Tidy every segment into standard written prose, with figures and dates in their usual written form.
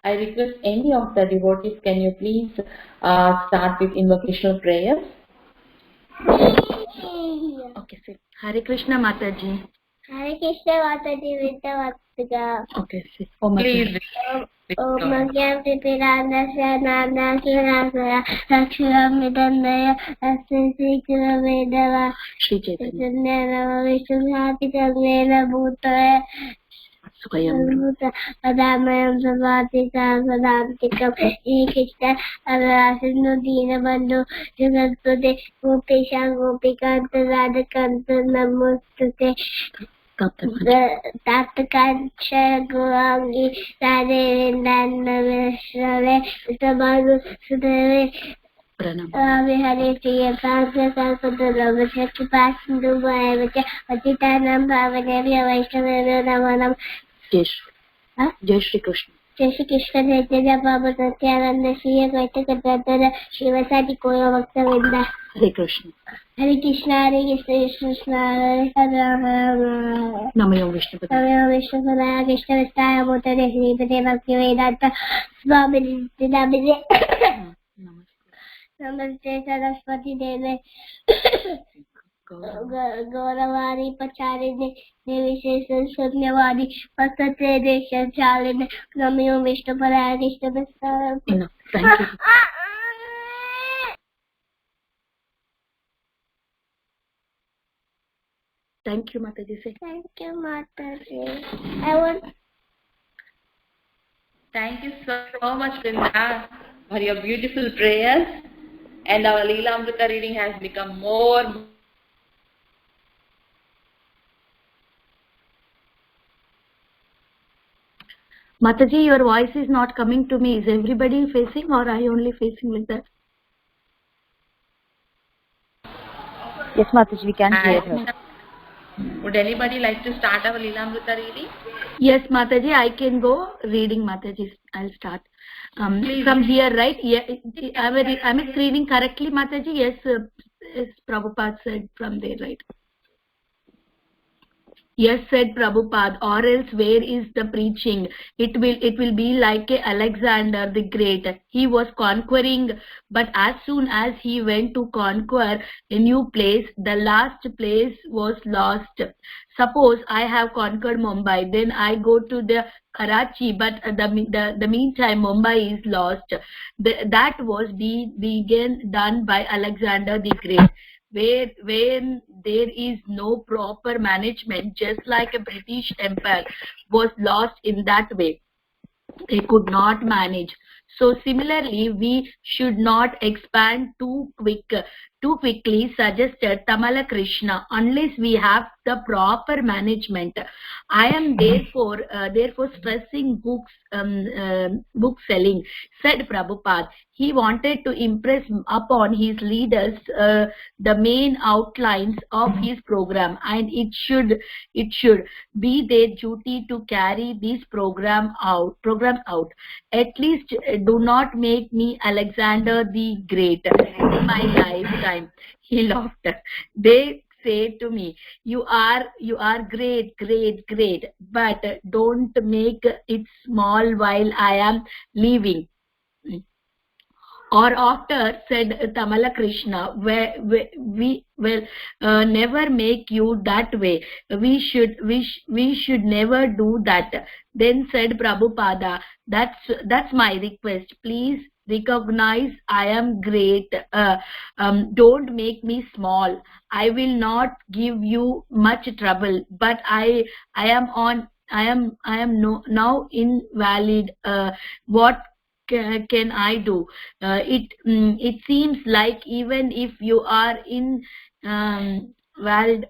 I request any of the devotees, can you please start with invocational prayers? Okay, sir. Hare Krishna Mataji. Hare Krishna Mataji Vidya Okay, sir. Please. Om Magyam Pipirandasya Nandasya Aksharamidandaya Asya Vedava Shri Chaitanya. Chaitanya Vishnuhati Chandrena Bhutaya Adamayam Savadika Sadantikam Ekishta Arasinu Dina Bandhu Jugatpude Gopesha Gopikanta Radhakanta Namostate Tatkancha Gurangi Radhe Nandameshware Samaru Sudave Hare Priya Prasya Sarpada Ravachaki Pasindu Bhayavacha Patitanam Bhavanevya Vaishnavena Namanam Jai Shri Krishna. Jai Shri Krishna Chaitanya Prabhu Satyananda Shri Advaita Gadadhara Shivasati Koya Bhakta Vrinda. Hare Krishna. Hare Krishna Krishna Hare Hare Namo Vishnu Padaya Krishna Vistaya Bhutale Shri Pade Bhakti Vedanta Swami Dinamide Namaste Saraswati Deve Gauravani Pacharine Devisheshan Sunyavadi Pastate Deshan Chaline Namo Vishnu Padaya Krishna Vistaya. Thank you. Thank you, Mataji. Thank you, Mataji. Thank you so much, Vrinda, for your beautiful prayers. And our Lilamrta reading has become more. Mataji, your voice is not coming to me. Is everybody facing, or are you only facing like that? Yes, Mataji, we can hear her. Would anybody like to start our Lilamrta reading? Yes, Mataji, I can go reading. Mataji, I'll start. From here, right? Yeah, am I reading correctly, Mataji? Yes, yes, Prabhupada said from there, right? Yes, said Prabhupada, or else where is the preaching? It will be like Alexander the Great. He was conquering, but as soon as he went to conquer a new place, the last place was lost. Suppose I have conquered Mumbai, then I go to the Karachi, but the meantime Mumbai is lost. That was done by Alexander the Great. When there is no proper management, just like a British Empire was lost in that way. They could not manage. So similarly, we should not expand too quickly, suggested Tamala Krishna, unless we have the proper management. I am therefore stressing book selling, said Prabhupada. He wanted to impress upon his leaders the main outlines of his program, and it should be their duty to carry this program out. At least do not make me Alexander the Great in my lifetime. He laughed. They say to me, you are great, but don't make it small while I am leaving. Or after, said Tamala Krishna, we will never make you that way. We should never do that. Then said Prabhupada, that's my request. Please recognize I am great. Don't make me small. I will not give you much trouble, but I am now invalid. What can I do? It seems like even if you are invalid.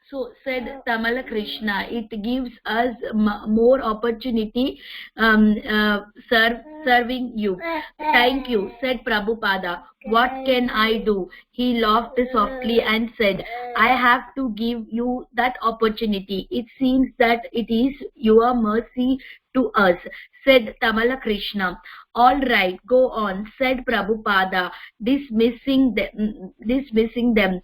So said Tamala Krishna, it gives us more opportunity serving you. Thank you, said Prabhupada. What can I do? He laughed softly and said, I have to give you that opportunity. It seems that it is your mercy to us, said Tamala Krishna. All right, go on, said Prabhupada, dismissing them.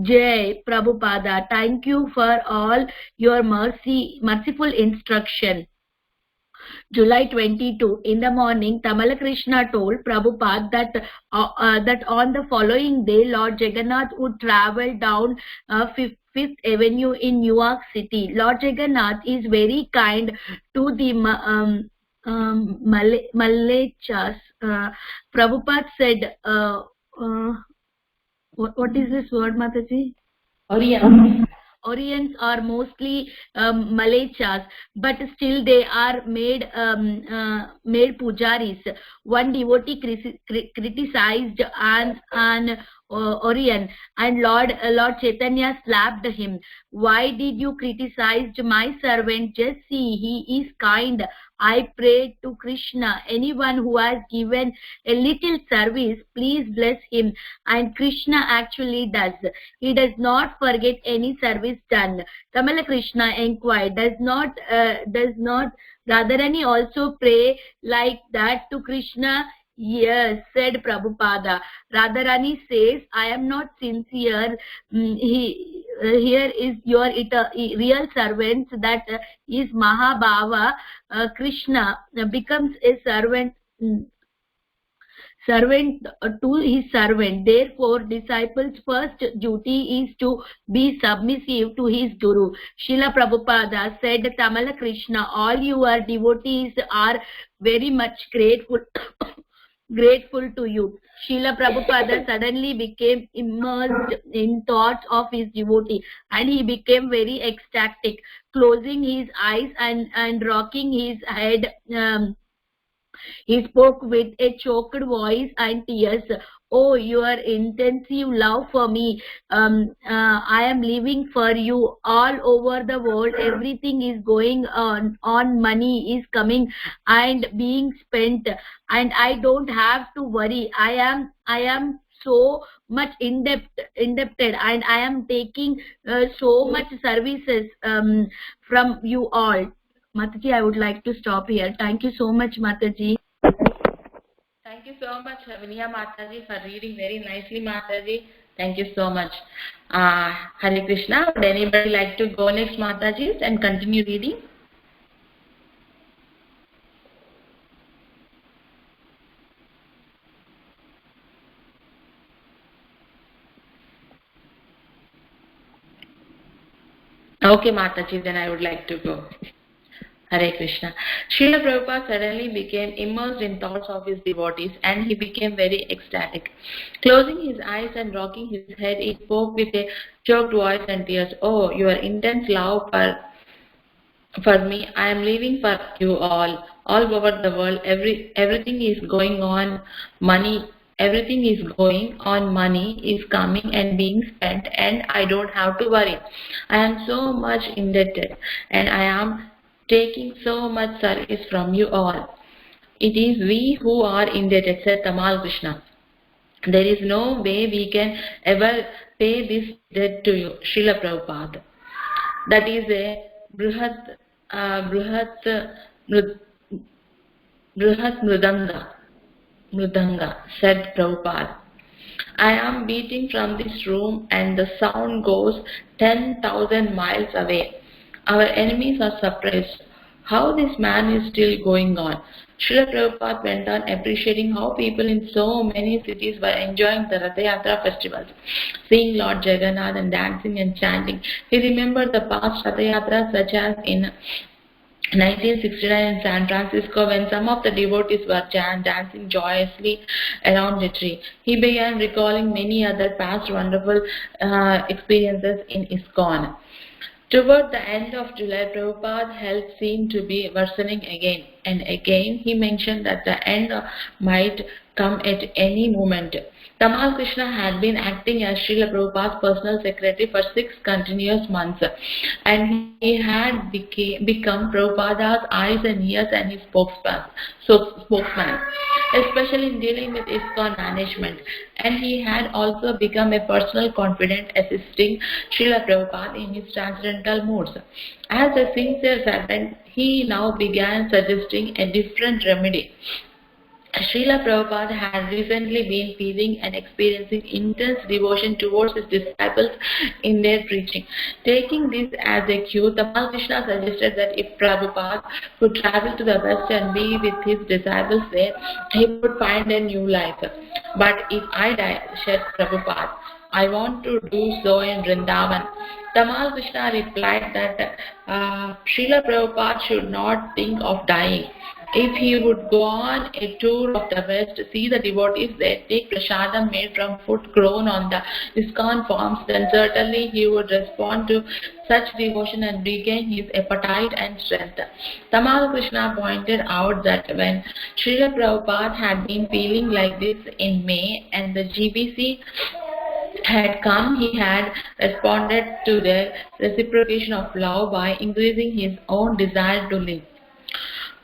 Jai Prabhupada, thank you for all your merciful instruction. July 22, in the morning, Tamala Krishna told Prabhupada that on the following day, Lord Jagannath would travel down Fifth Avenue in New York City. Lord Jagannath is very kind to the Malechas. Prabhupada said, what is this word, Mataji? Orients are mostly Malechas, but still they are made pujaris. One devotee criticized an Orient, and Lord Chaitanya slapped him. Why did you criticize my servant? Just see, he is kind. I prayed to Krishna. Anyone who has given a little service, please bless him. And Krishna actually does. He does not forget any service done. Kamala Krishna inquired, does not Radharani also pray like that to Krishna? Yes, said Prabhupada. Radharani says, I am not sincere. Here is your real servant, that is Mahabhava. Krishna becomes a servant to his servant. Therefore, disciples' first duty is to be submissive to his guru. Srila Prabhupada said, Tamala Krishna, all your devotees are very much grateful to you. Srila Prabhupada suddenly became immersed in thoughts of his devotee, and he became very ecstatic, closing his eyes and rocking his head. He spoke with a choked voice and tears. Oh, your intensive love for me. I am living for you all over the world. Everything is going on. Money is coming and being spent, and I don't have to worry. I am so much indebted, and I am taking so much services from you all. Mataji, I would like to stop here. Thank you so much, Mataji. Thank you so much, Vinaya Mataji, for reading very nicely, Mataji. Thank you so much. Hare Krishna. Would anybody like to go next, Mataji, and continue reading? Okay, Mataji, then I would like to go. Hare Krishna. Srila Prabhupada suddenly became immersed in thoughts of his devotees, and he became very ecstatic. Closing his eyes and rocking his head, he spoke with a choked voice and tears. Oh, your intense love for me, I am living for you all over the world. Everything is going on money. Everything is going on, money is coming and being spent, and I don't have to worry. I am so much indebted, and I am taking so much service from you all. It is we who are indebted, said Tamal Krishna. There is no way we can ever pay this debt to you, Srila Prabhupada. That is a Bruhat Mridanga, said Prabhupada. I am beating from this room and the sound goes 10,000 miles away. Our enemies are surprised. How this man is still going on. Srila Prabhupada went on appreciating how people in so many cities were enjoying the Ratha Yatra festivals, seeing Lord Jagannath and dancing and chanting. He remembered the past Ratha Yatras, such as in 1969 in San Francisco, when some of the devotees were dancing joyously around the tree. He began recalling many other past wonderful experiences in ISKCON. Toward the end of July, Prabhupada's health seemed to be worsening again and again. He mentioned that the end might come at any moment. Tamal Krishna had been acting as Srila Prabhupada's personal secretary for 6 continuous months, and he had become Prabhupada's eyes and ears and his spokesman, especially in dealing with ISKCON management. And he had also become a personal confidant, assisting Srila Prabhupada in his transcendental moods. As a sincere servant, he now began suggesting a different remedy Srila Prabhupada had recently been feeling and experiencing intense devotion towards his disciples in their preaching. Taking this as a cue, Tamal Krishna suggested that if Prabhupada could travel to the West and be with his disciples there, he would find a new life. But if I die, said Prabhupada, I want to do so in Vrindavan. Tamal Krishna replied that Srila Prabhupada should not think of dying. If he would go on a tour of the West, see the devotees there, take prasadam made from food grown on the ISKCON farms, then certainly he would respond to such devotion and regain his appetite and strength. Tamal Krishna pointed out that when Srila Prabhupada had been feeling like this in May and the GBC had come, he had responded to their reciprocation of love by increasing his own desire to live.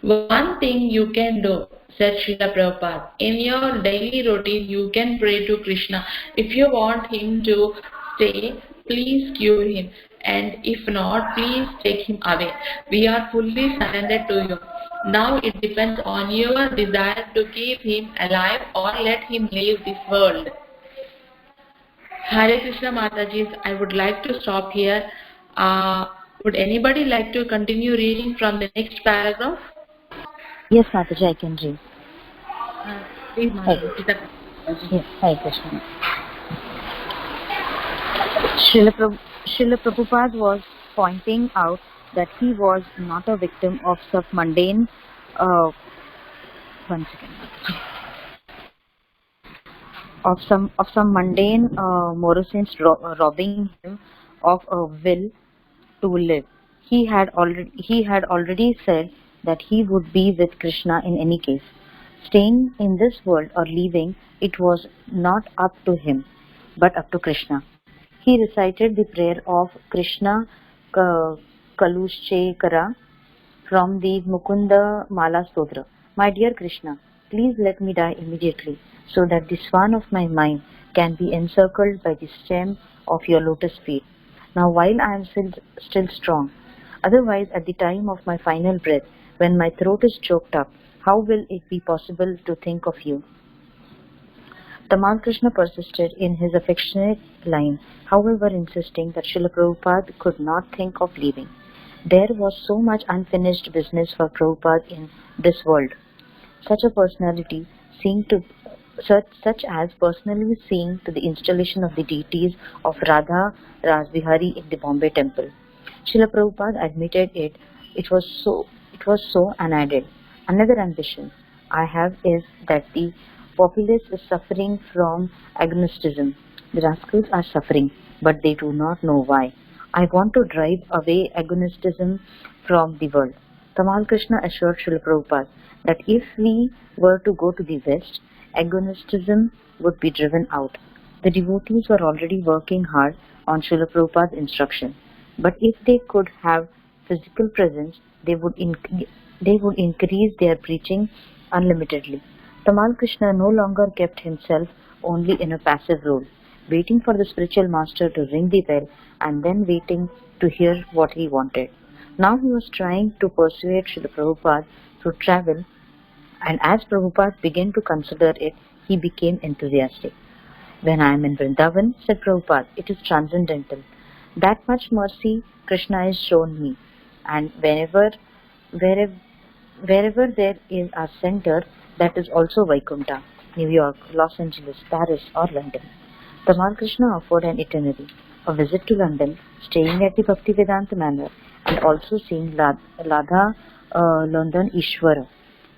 One thing you can do, said Srila Prabhupada, in your daily routine you can pray to Krishna. If you want him to stay, please cure him, and if not, please take him away. We are fully surrendered to you. Now it depends on your desire to keep him alive or let him leave this world. Hare Krishna Mataji, I would like to stop here. Would anybody like to continue reading from the next paragraph? Yes, Mataji, I can read. Please, Mataji. Yes, Hare Krishna. Srila Prabhupada was pointing out that he was not a victim of some mundane Morrison's robbing him of a will to live. He had already said that he would be with Krishna in any case. Staying in this world or leaving, it was not up to him, but up to Krishna. He recited the prayer of Krishna Kalushchekara from the Mukunda Mala Stotra. My dear Krishna, please let me die immediately, so that the swan of my mind can be encircled by the stem of your lotus feet. Now while I am still strong, otherwise at the time of my final breath, when my throat is choked up, how will it be possible to think of you? Tamal Krishna persisted in his affectionate line, however insisting that Srila Prabhupada could not think of leaving. There was so much unfinished business for Prabhupada in this world. Such as personally seeing to the installation of the deities of Radha Rasbihari in the Bombay temple. Srila Prabhupada admitted it was so and added, another ambition I have is that the populace is suffering from agnosticism. The rascals are suffering, but they do not know why. I want to drive away agnosticism from the world. Tamal Krishna assured Srila Prabhupada that if we were to go to the West, agnosticism would be driven out. The devotees were already working hard on Srila Prabhupada's instruction, but if they could have physical presence, they would increase their preaching unlimitedly. Tamal Krishna no longer kept himself only in a passive role, waiting for the spiritual master to ring the bell and then waiting to hear what he wanted. Now he was trying to persuade Srila Prabhupada to travel, and as Prabhupada began to consider it, he became enthusiastic. When I am in Vrindavan, said Prabhupada, it is transcendental. That much mercy Krishna has shown me, and wherever there is a center, that is also Vaikuntha, New York, Los Angeles, Paris or London. Tamal Krishna offered an itinerary, a visit to London, staying at the Bhaktivedanta Manor, and also seeing Radha London Ishwara,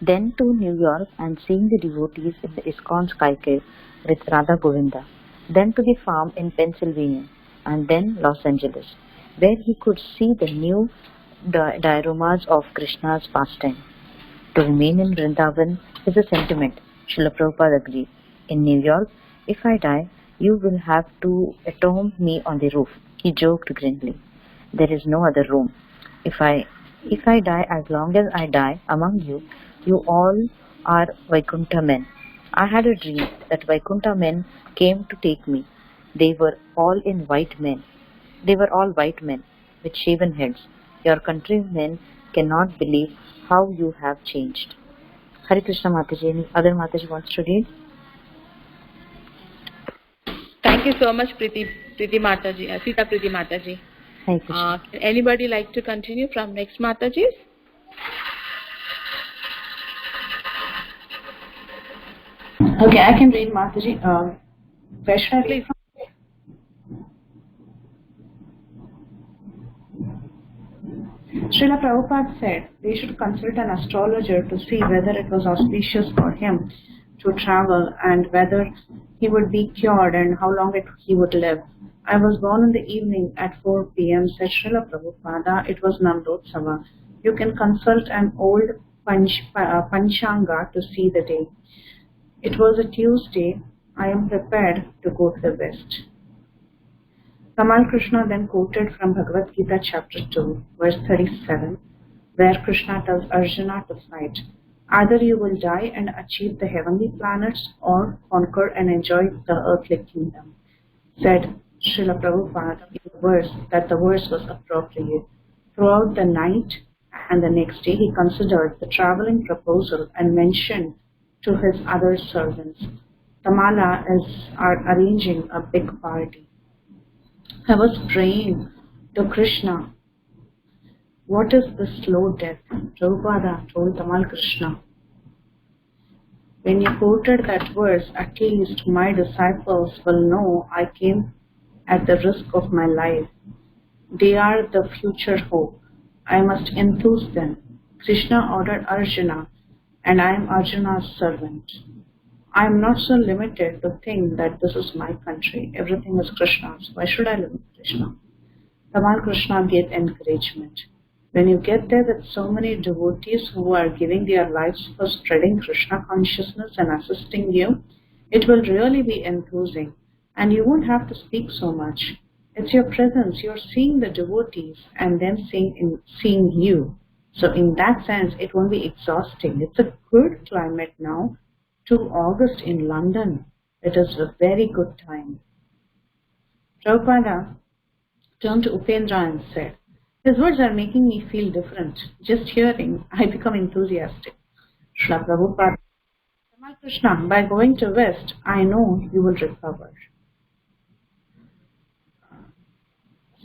then to New York and seeing the devotees in the ISKCON Sky Cave with Radha Govinda, then to the farm in Pennsylvania, and then Los Angeles, where he could see the new dioramas of Krishna's pastime. To remain in Vrindavan is a sentiment, Srila Prabhupada agreed. In New York, if I die, you will have to entomb me on the roof, he joked grimly. There is no other room. If I die, as long as I die among you, you all are Vaikuntha men. I had a dream that Vaikuntha men came to take me. They were all white men with shaven heads. Your countrymen cannot believe how you have changed. Hare Krishna Mataji. Any other Mataji wants to read? Thank you so much, Priti Mataji, Sita Priti Mataji. Hare Krishna. Can anybody like to continue from next Mataji? Okay, I can read Mataji. Where should I read from? Srila Prabhupada said they should consult an astrologer to see whether it was auspicious for him to travel and whether he would be cured and how long he would live. I was born in the evening at 4 p.m., said Srila Prabhupada. It was Namrotsava. You can consult an old Panchanga to see the day. It was a Tuesday. I am prepared to go to the west. Tamal Krishna then quoted from Bhagavad Gita chapter 2, verse 37, where Krishna tells Arjuna to fight. Either you will die and achieve the heavenly planets or conquer and enjoy the earthly kingdom. Said Srila Prabhupada that the verse was appropriate. Throughout the night and the next day he considered the traveling proposal and mentioned to his other servants, Tamala are arranging a big party. I was praying to Krishna, what is the slow death? Prabhupada told Tamal Krishna. When you quoted that verse, at least my disciples will know I came at the risk of my life. They are the future hope. I must enthuse them. Krishna ordered Arjuna, and I am Arjuna's servant. I am not so limited to think that this is my country. Everything is Krishna's. Why should I live with Krishna? Tamal Krishna gave encouragement. When you get there with so many devotees who are giving their lives for spreading Krishna consciousness and assisting you, it will really be enthusing. And you won't have to speak so much. It's your presence. You're seeing the devotees and then seeing you. So in that sense, it won't be exhausting. It's a good climate now. 2 August in London. It is a very good time. Prabhupada turned to Upendra and said, his words are making me feel different. Just hearing, I become enthusiastic. Srila Prabhupada, Tamal Krishna, by going to West, I know you will recover.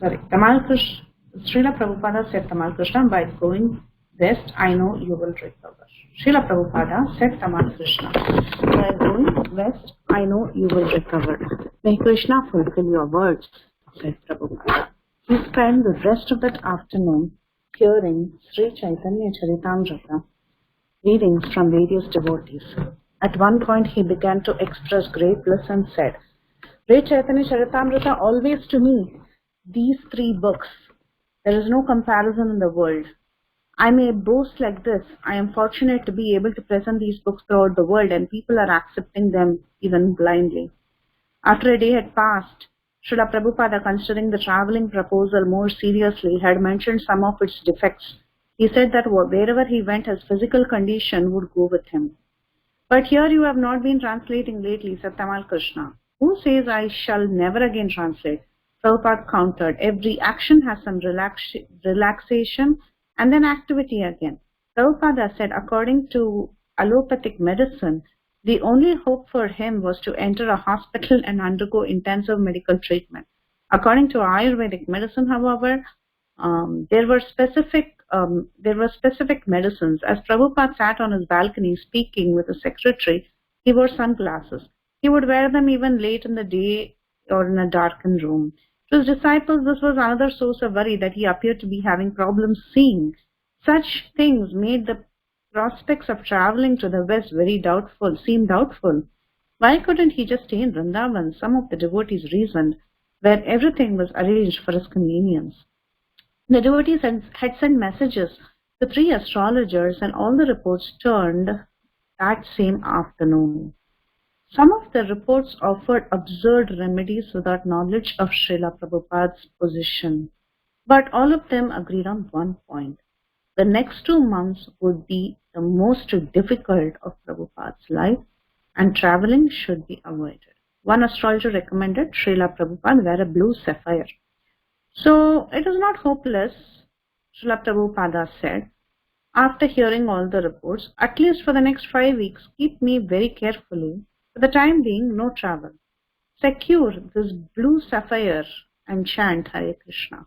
Srila Prabhupada said, Tamal Krishna, by going West, I know you will recover. Srila Prabhupada said, Tamal Krishna, by going West, I know you will recover. May Krishna fulfill your words, said Prabhupada. He spent the rest of that afternoon hearing Sri Chaitanya Charitamrita readings from various devotees. At one point he began to express great bliss and said, Sri Chaitanya Charitamrita always to me, these 3 books, there is no comparison in the world. I may boast like this, I am fortunate to be able to present these books throughout the world and people are accepting them even blindly. After a day had passed, Srila Prabhupada, considering the traveling proposal more seriously, had mentioned some of its defects. He said that wherever he went, his physical condition would go with him. But here you have not been translating lately, said Tamal Krishna. Who says I shall never again translate? Prabhupada countered, every action has some relaxation and then activity again. Prabhupada said, according to allopathic medicine, the only hope for him was to enter a hospital and undergo intensive medical treatment. According to Ayurvedic medicine, however, there were specific medicines. As Prabhupada sat on his balcony speaking with a secretary, he wore sunglasses. He would wear them even late in the day or in a darkened room. To his disciples, this was another source of worry that he appeared to be having problems seeing. Such things made the prospects of traveling to the west seem doubtful. Why couldn't he just stay in Vrindavan? Some of the devotees reasoned, where everything was arranged for his convenience. The devotees had sent messages to 3 astrologers and all the reports turned that same afternoon. Some of the reports offered absurd remedies without knowledge of Srila Prabhupada's position. But all of them agreed on one point. The next 2 months would be the most difficult of Prabhupada's life and traveling should be avoided. One astrologer recommended Srila Prabhupada wear a blue sapphire. So it is not hopeless, Srila Prabhupada said. After hearing all the reports, at least for the next 5 weeks, keep me very carefully. For the time being, no travel. Secure this blue sapphire and chant Hare Krishna.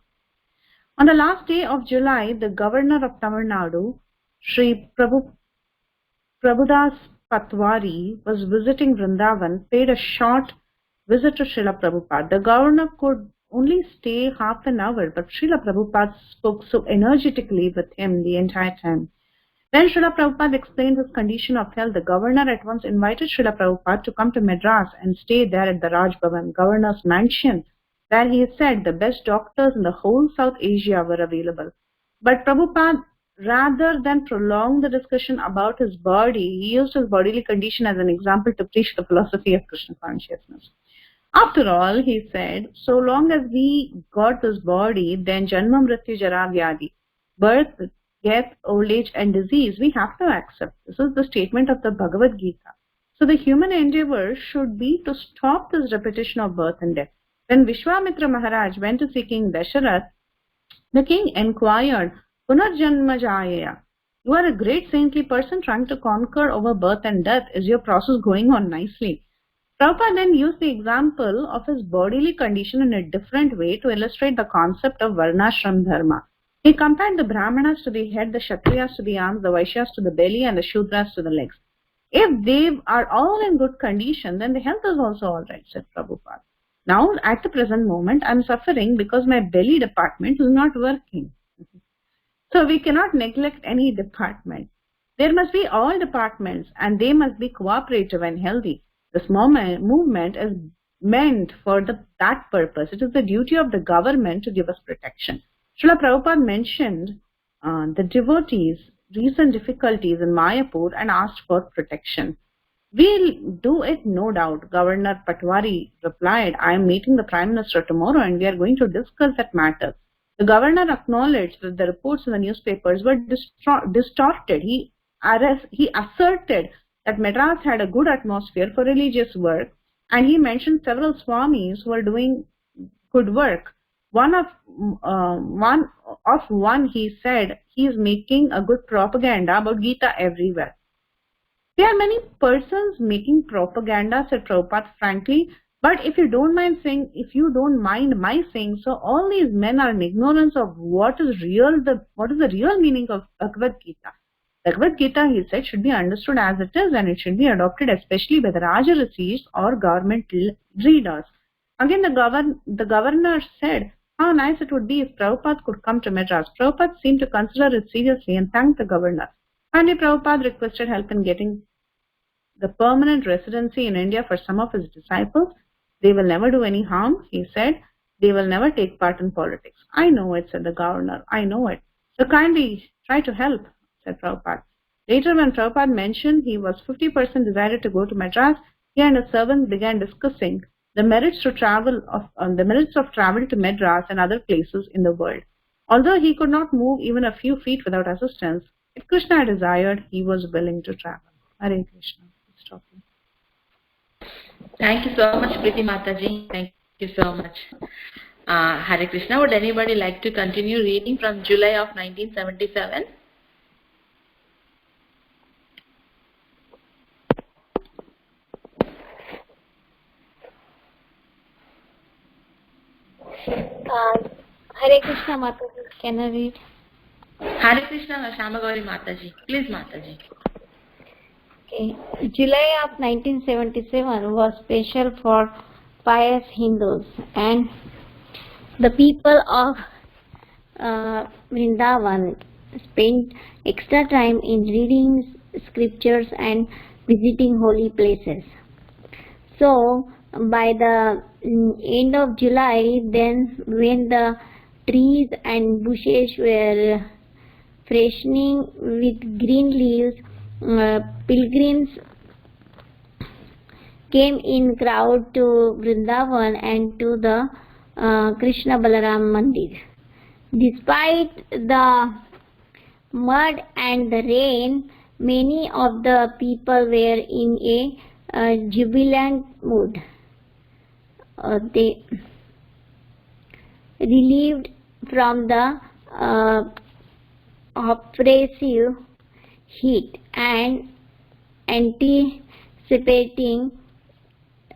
On the last day of July, the governor of Tamil Nadu, Sri Prabhudas Patwari, was visiting Vrindavan, paid a short visit to Srila Prabhupada. The governor could only stay half an hour, but Srila Prabhupada spoke so energetically with him the entire time. When Srila Prabhupada explained his condition of health, the governor at once invited Srila Prabhupada to come to Madras and stay there at the Raj Bhavan, governor's mansion, where he said the best doctors in the whole South Asia were available. But Prabhupada, rather than prolong the discussion about his body, he used his bodily condition as an example to preach the philosophy of Krishna consciousness. After all, he said, so long as we got this body, then Janma Mrityu Jara Vyadi, birth, death, old age and disease, we have to accept. This is the statement of the Bhagavad Gita. So the human endeavor should be to stop this repetition of birth and death. When Vishwamitra Maharaj went to see King Dasharath, the king inquired, Punarjanma Jayaya, you are a great saintly person trying to conquer over birth and death. Is your process going on nicely? Prabhupada then used the example of his bodily condition in a different way to illustrate the concept of Varnashram Dharma. He compared the Brahmanas to the head, the Kshatriyas to the arms, the Vaishyas to the belly, and the Shudras to the legs. If they are all in good condition, then the health is also all right, said Prabhupada. Now, at the present moment, I am suffering because my belly department is not working. So we cannot neglect any department. There must be all departments, and they must be cooperative and healthy. This movement is meant for that purpose. It is the duty of the government to give us protection. Srila Prabhupada mentioned the devotees' recent difficulties in Mayapur and asked for protection. We'll do it, no doubt, Governor Patwari replied. I am meeting the Prime Minister tomorrow and we are going to discuss that matter. The governor acknowledged that the reports in the newspapers were distorted. He asserted that Madras had a good atmosphere for religious work, and he mentioned several swamis who are doing good work. One, he said, he is making a good propaganda about Gita everywhere. There are many persons making propaganda, said Prabhupada frankly, but if you don't mind my saying so, all these men are in ignorance of what is the real meaning of Bhagavad Gita. Bhagavad Gita, he said, should be understood as it is, and it should be adopted especially by the Raja Rishis or government readers. Again, the governor said how nice it would be if Prabhupada could come to Madras. Prabhupada seemed to consider it seriously and thanked the governor. Finally, Prabhupada requested help in getting the permanent residency in India for some of his disciples. They will never do any harm, he said. They will never take part in politics. I know it, said the governor. I know it. So kindly try to help, said Prabhupada. Later, when Prabhupada mentioned he was 50% decided to go to Madras, he and his servants began discussing the merits of travel to Madras and other places in the world. Although he could not move even a few feet without assistance, if Krishna desired, he was willing to travel. Hare Krishna. Stop. Thank you so much, Priti Mataji. Thank you so much. Hare Krishna. Would anybody like to continue reading from July of 1977? Hare Krishna Mataji, can I read? Hare Krishna Shamagauri Mataji. Please, Mataji. Okay. July of 1977 was special for pious Hindus, and the people of Vrindavan spent extra time in reading scriptures and visiting holy places. So, by the end of July, then when the trees and bushes were freshening with green leaves, pilgrims came in crowd to Vrindavan and to the Krishna Balaram Mandir. Despite the mud and the rain, many of the people were in a jubilant mood. They relieved from the oppressive heat and anticipating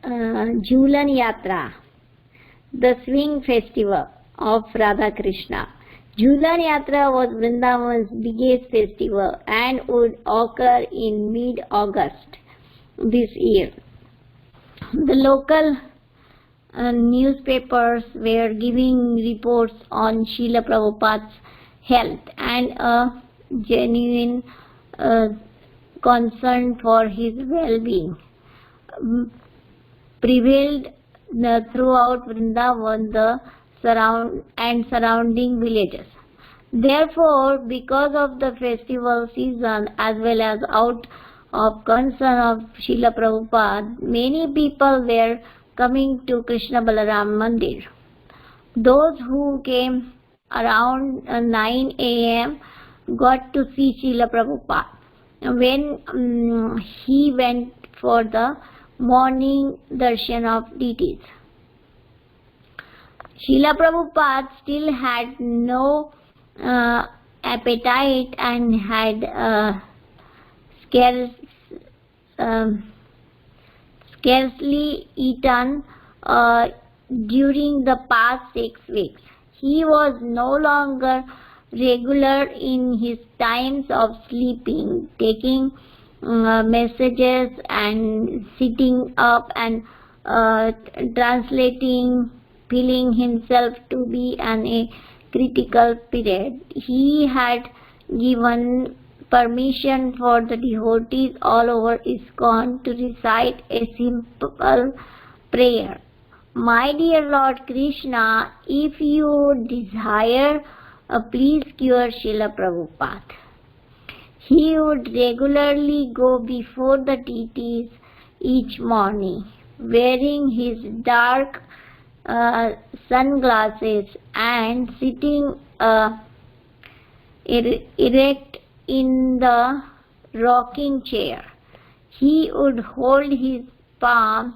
Jhulan Yatra, the swing festival of Radha Krishna. Jhulan Yatra was Vrindavan's biggest festival and would occur in mid-August this year. The local newspapers were giving reports on Srila Prabhupada's health and a genuine concern for his well-being prevailed throughout Vrindavan and surrounding villages. Therefore, because of the festival season as well as out of concern of Srila Prabhupada, many people were coming to Krishna Balaram Mandir. Those who came around 9 a.m. got to see Srila Prabhupada when he went for the morning darshan of deities. Srila Prabhupada still had no appetite and had scarcely eaten during the past 6 weeks. He was no longer regular in his times of sleeping, taking messages and sitting up and translating, feeling himself to be in a critical period. He had given permission for the devotees all over ISKCON to recite a simple prayer. My dear Lord Krishna, if you desire, please cure Srila Prabhupada. He would regularly go before the deities each morning, wearing his dark sunglasses and sitting erect in the rocking chair. He would hold his palms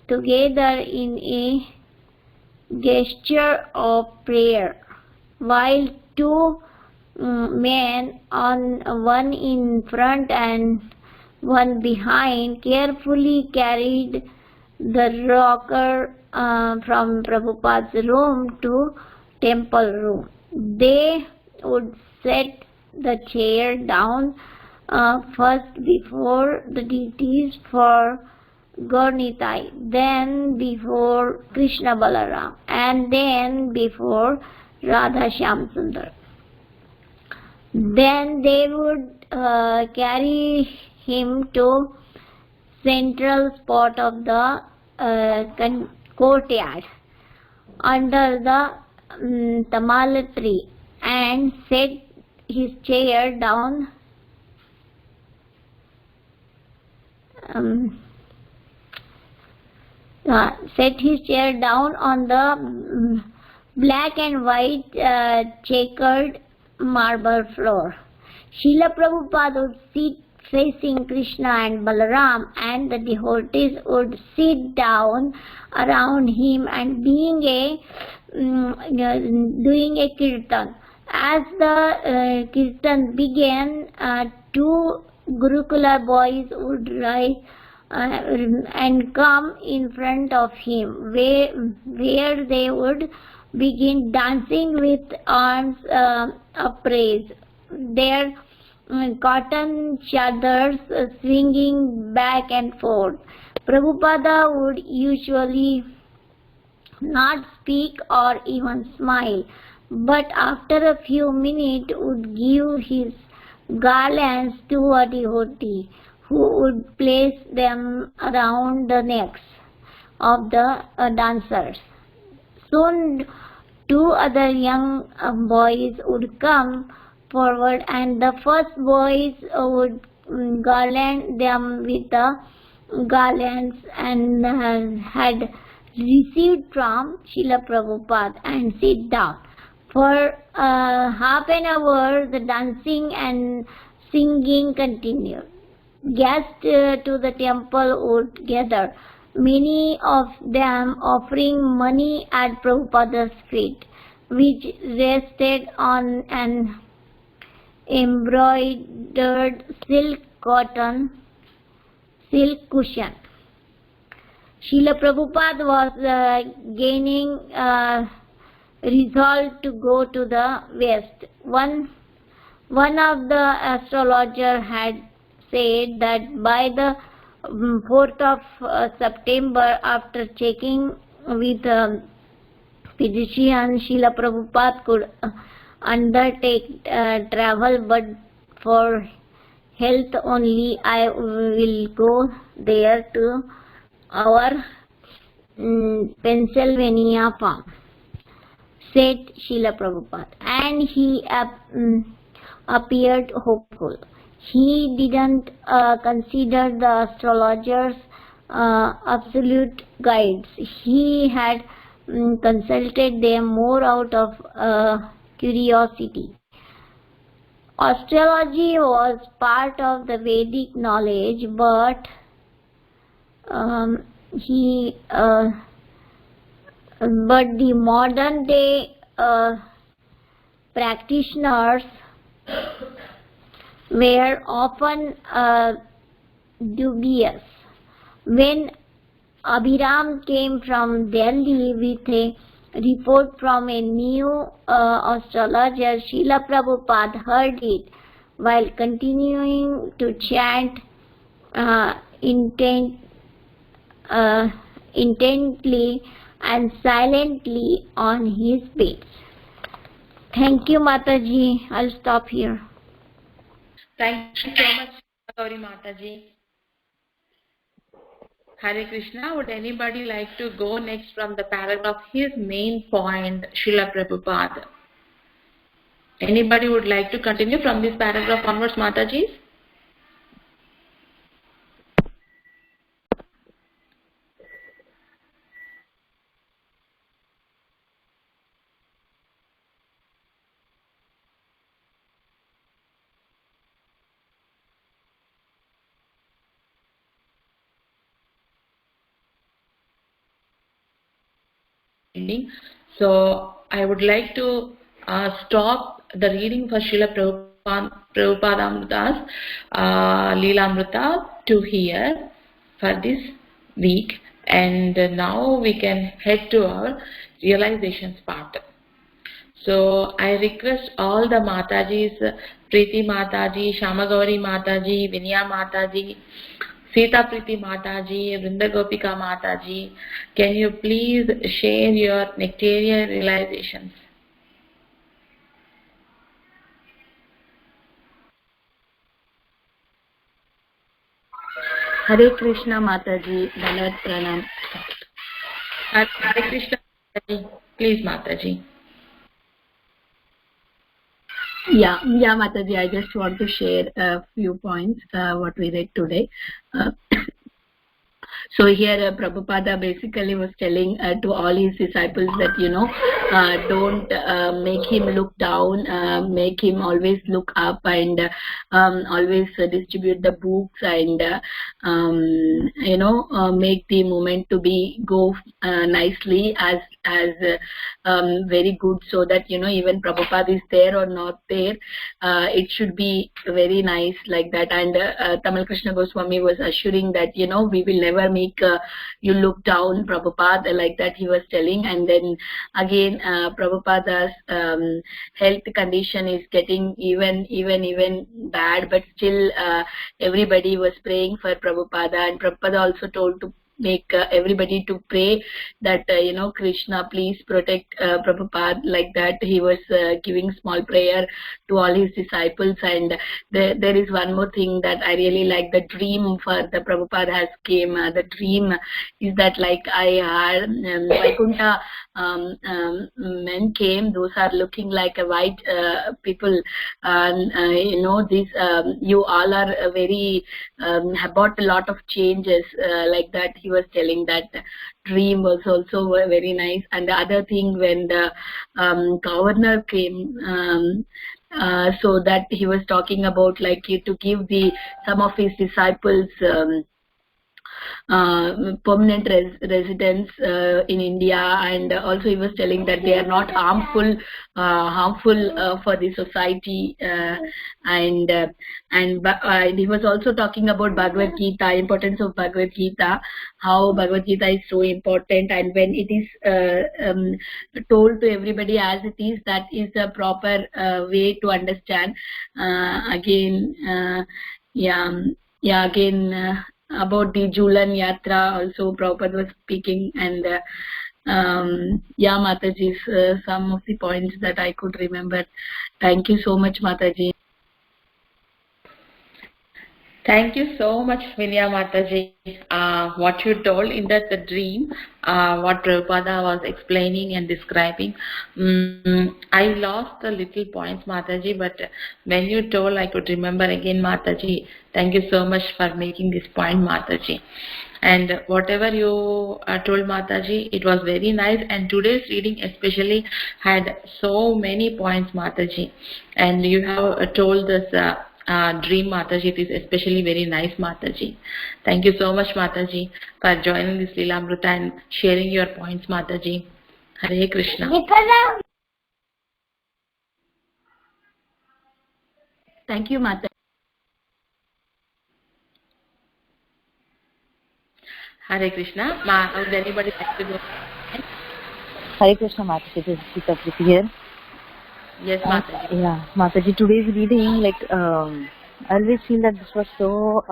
together in a gesture of prayer, while two men, one in front and one behind, carefully carried the rocker from Prabhupada's room to temple room. They would set the chair down first before the deities for Gaurnitai, then before Krishna Balaram, and then before Radha Shyamsundar. Then they would carry him to central spot of the courtyard under the Tamala tree and set his chair down on the black and white checkered marble floor. Srila Prabhupada would sit facing Krishna and Balaram, and the devotees would sit down around him and doing a kirtan. As the kirtan began, two Gurukula boys would rise and come in front of him, where they would begin dancing with arms upraised, their cotton chadars swinging back and forth. Prabhupada would usually not speak or even smile, but after a few minutes would give his garlands to a devotee, who would place them around the necks of the dancers. Soon, two other young boys would come forward, and the first boys would garland them with the garlands and had received from Srila Prabhupada and sit down. For half an hour, the dancing and singing continued. Guests to the temple would gather, many of them offering money at Prabhupada's feet. which rested on an embroidered silk cushion. Srila Prabhupada was gaining resolve to go to the west. One of the astrologers had said that by the 4th of September, after checking with physician, Srila Prabhupada could undertake travel, but for health only I will go there to our Pennsylvania farm, said Srila Prabhupada, and he appeared hopeful. He didn't consider the astrologers absolute guides. He had consulted them more out of curiosity. Astrology was part of the Vedic knowledge, but the modern day practitioners were often dubious. When Abhiram came from Delhi with a report from a new astrologer, Srila Prabhupada heard it while continuing to chant intently and silently on his bed. Thank you, Mataji. I'll stop here. Thank you so much, Gauri Mataji. Hare Krishna. Would anybody like to go next from the paragraph, his main point, Srila Prabhupada? Anybody would like to continue from this paragraph onwards, Mataji? So I would like to stop the reading for Srila Prabhupada's Lilamrta to here for this week, and now we can head to our realizations part. So I request all the Matajis, Preeti Mataji, Shamagauri Mataji, Vinaya Mataji, Sita Preeti Mataji, Vrinda Gopika Mataji, can you please share your nectarian realizations? Hare Krishna Mataji, Dandavat Pranam. Hare Krishna Mataji, please Mataji. Yeah, Mataji, I just want to share a few points, what we read today. So here Prabhupada basically was telling to all his disciples that, don't make him look down, make him always look up, and always distribute the books, and make the movement to go nicely as very good, so that even Prabhupada is there or not there, it should be very nice like that. And Tamal Krishna Goswami was assuring that we will never make you look down, Prabhupada, like that he was telling. And then again Prabhupada's health condition is getting even bad, but still everybody was praying for Prabhupada, and Prabhupada also told to make everybody to pray that Krishna, please protect Prabhupada, like that he was giving small prayer to all his disciples. And there is one more thing that I really like, the dream for the Prabhupada has came. The dream is that, like, I heard Vaikuntha men came, those are looking like a white people, and this you all are very brought a lot of changes, like that he was telling. That dream was also very nice. And the other thing, when the governor came, so that he was talking about, like, to give some of his disciples permanent residents in India, and also he was telling that they are not harmful for the society, and he was also talking about Bhagavad Gita, importance of Bhagavad Gita, how Bhagavad Gita is so important, and when it is told to everybody as it is, that is the proper way to understand. Again, about the Julan Yatra also Prabhupada was speaking, and Mataji, some of the points that I could remember. Thank you so much, Mataji. Thank you so much, Vinaya Mataji. What you told in that the dream, what Prabhupada was explaining and describing, I lost the little points, Mataji, but when you told, I could remember again, Mataji. Thank you so much for making this point, Mataji. And whatever you told, Mataji, it was very nice, and today's reading especially had so many points, Mataji. And you have told this dream, Mataji. It is especially very nice, Mataji. Thank you so much, Mataji, for joining this Lilamrta and sharing your points, Mataji. Hare Krishna. Thank you, Mataji. Hare Krishna. Would anybody like to go? Hare Krishna, Mataji. This is Supriya here. Yes, Mataji. Yeah, Mataji, today's reading, I always feel that this was so,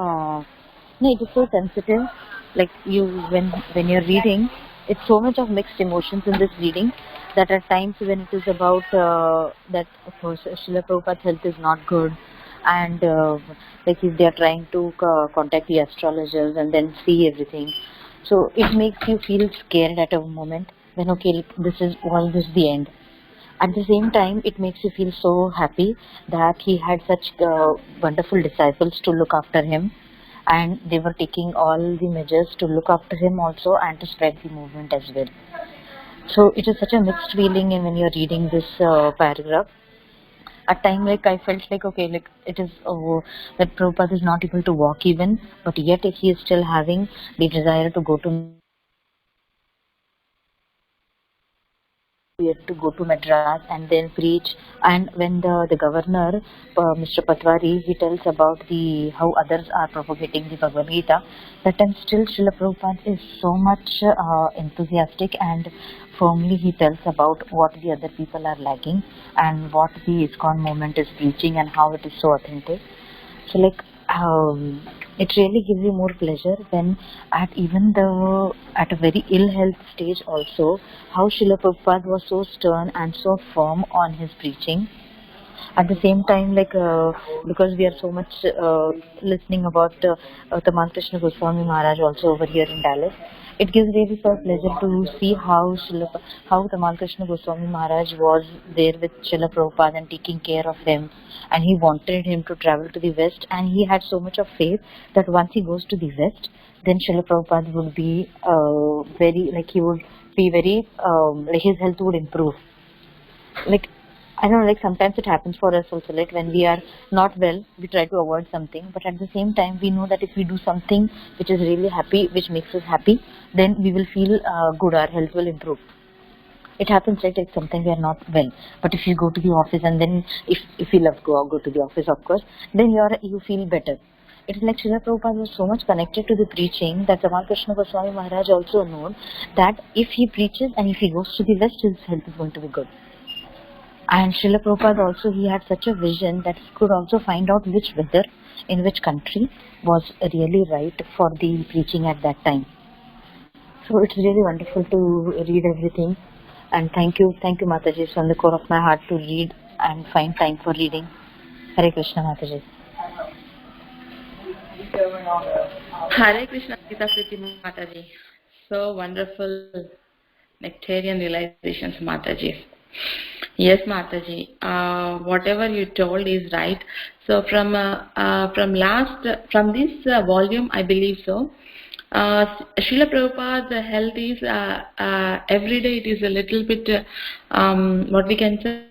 it is so sensitive. Like when you're reading, it's so much of mixed emotions in this reading that at times when it is about that, of course, Srila Prabhupada's health is not good, and if they are trying to contact the astrologers and then see everything, so it makes you feel scared at a moment when this is the end. At the same time, it makes you feel so happy that he had such wonderful disciples to look after him, and they were taking all the measures to look after him also and to spread the movement as well. So it is such a mixed feeling when you're reading this paragraph. At time, I felt it is that Prabhupada is not able to walk even, but yet he is still having the desire to go to Madras and then preach. And when the governor, Mr. Patwari, he tells about how others are propagating the Bhagavad Gita, that time still Srila Prabhupada is so much enthusiastic, and firmly he tells about what the other people are lacking and what the ISKCON movement is preaching and how it is so authentic. So it really gives you more pleasure when at a very ill health stage also, how Srila Prabhupada was so stern and so firm on his preaching. At the same time, because we are so much listening about Tamal Krishna Goswami Maharaj also over here in Dallas, it gives really a pleasure to see how Tamal Krishna Goswami Maharaj was there with Srila Prabhupada and taking care of him, and he wanted him to travel to the West, and he had so much of faith that once he goes to the West, then Srila Prabhupada would be his health would improve. I don't know, sometimes it happens for us also, when we are not well, we try to avoid something, but at the same time, we know that if we do something which is really happy, which makes us happy, then we will feel good, our health will improve. It happens it's something we are not well, but if you go to the office, and then if you love go to the office, of course, then you feel better. It is like Srila Prabhupada was so much connected to the preaching that Tamal Krishna Goswami Maharaj also known that if he preaches and if he goes to the West, his health is going to be good. And Srila Prabhupada also, he had such a vision that he could also find out which weather in which country was really right for the preaching at that time. So it's really wonderful to read everything. And thank you Mataji, from the core of my heart, to read and find time for reading. Hare Krishna, Mataji. Hare Krishna, Gita Priti Mataji. So wonderful nectarian realizations, Mataji. Yes, Mataji. Whatever you told is right. So from this volume, I believe so. Srila Prabhupada's health is every day it is a little bit what we can say.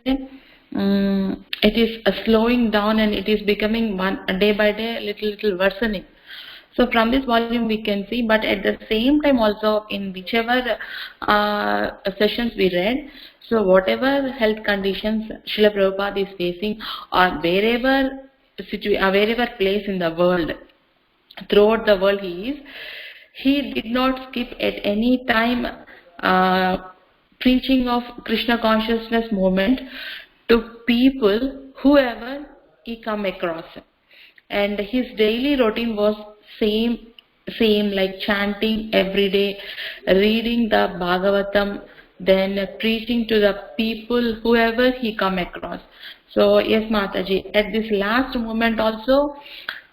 It is slowing down, and it is becoming day by day little worsening. So from this volume we can see, but at the same time also in whichever sessions we read, so whatever health conditions Srila Prabhupada is facing, or wherever place in the world, throughout the world he did not skip at any time preaching of Krishna consciousness movement to people, whoever he come across. And his daily routine was same like chanting every day, reading the Bhagavatam, then preaching to the people, whoever he come across. So yes, Mataji, at this last moment also,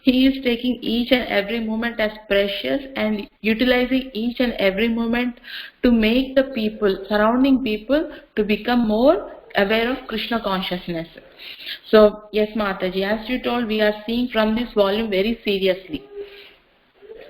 he is taking each and every moment as precious and utilizing each and every moment to make the people, surrounding people, to become more aware of Krishna consciousness. So yes, Mataji, as you told, we are seeing from this volume very seriously.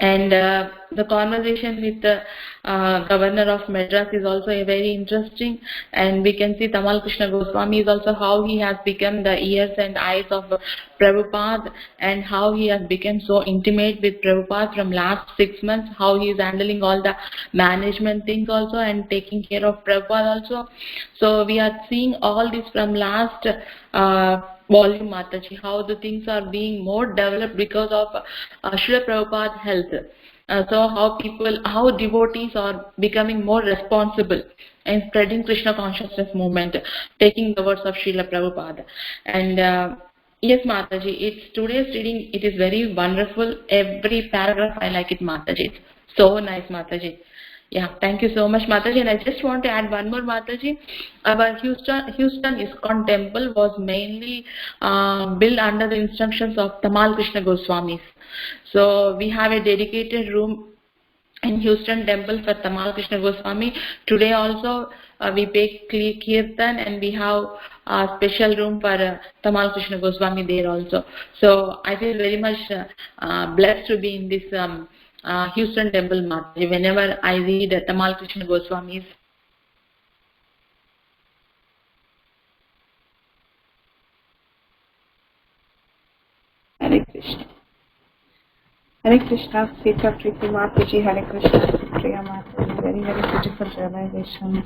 And the conversation with the governor of Madras is also very interesting, and we can see Tamal Krishna Goswami is also how he has become the ears and eyes of Prabhupada, and how he has become so intimate with Prabhupada from last 6 months, how he is handling all the management things also and taking care of Prabhupada also. So we are seeing all this from last volume, Mataji, how the things are being more developed because of Srila Prabhupada's health. So how devotees are becoming more responsible and spreading Krishna consciousness movement, taking the words of Srila Prabhupada. And yes, Mataji, it's today's reading. It is very wonderful. Every paragraph I like it, Mataji. It's so nice, Mataji. Yeah, thank you so much, Mataji. And I just want to add one more, Mataji. Our Houston ISKCON temple was mainly built under the instructions of Tamal Krishna Goswamis. So we have a dedicated room in Houston temple for Tamal Krishna Goswami. Today also we pay kirtan, and we have a special room for Tamal Krishna Goswami there also. So I feel very much blessed to be in this Houston temple, Mataji, whenever I read Tamal Krishna Goswami's. Hare Krishna. Hare Krishna, Sita Priti Mataji, Hare Krishna, Supriya Mataji. Very, very beautiful realization.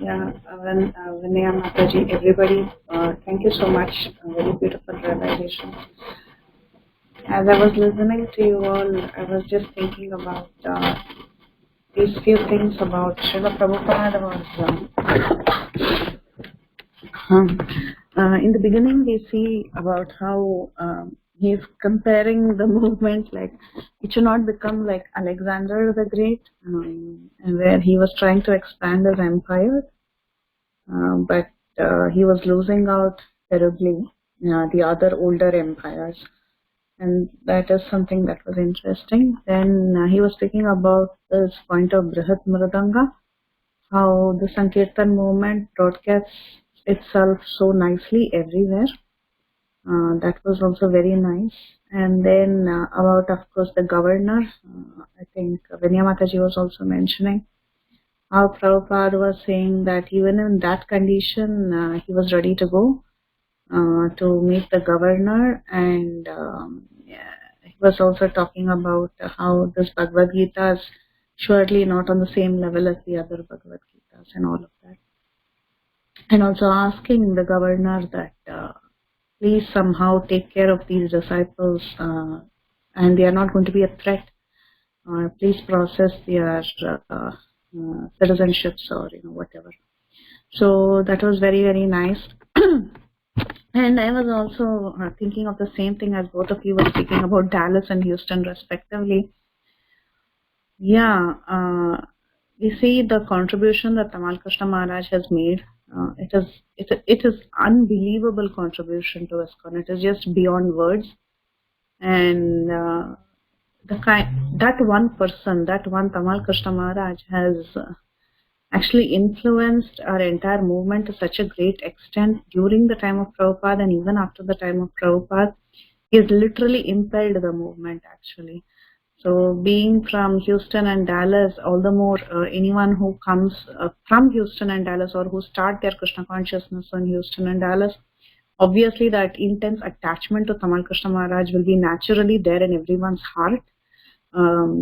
Yeah, Vinaya Mataji, everybody, thank you so much. Very beautiful realization. As I was listening to you all, I was just thinking about these few things about Srila Prabhupada in the beginning we see about how he's comparing the movement, like it should not become like Alexander the Great, and where he was trying to expand his empire, but he was losing out terribly the other older empires. And that is something that was interesting. Then he was speaking about this point of Brihat Mridanga, how the Sankirtan movement broadcasts itself so nicely everywhere. That was also very nice. And then about, of course, the governor, I think Vinaya Mataji was also mentioning how Prabhupada was saying that even in that condition, he was ready to go to meet the governor, and he was also talking about how this Bhagavad Gita is surely not on the same level as the other Bhagavad Gitas and all of that. And also asking the governor that please somehow take care of these disciples, and they are not going to be a threat. Please process their citizenships or whatever. So that was very, very nice. And I was also thinking of the same thing as both of you were speaking about Dallas and Houston respectively. Yeah, we see the contribution that Tamal Krishna Maharaj has made. It is unbelievable contribution to ISKCON. It is just beyond words. And that one person, that one Tamal Krishna Maharaj has actually influenced our entire movement to such a great extent during the time of Prabhupada and even after the time of Prabhupada. He has literally impelled the movement actually. So being from Houston and Dallas, all the more anyone who comes from Houston and Dallas or who start their Krishna consciousness in Houston and Dallas, obviously that intense attachment to Tamal Krishna Maharaj will be naturally there in everyone's heart,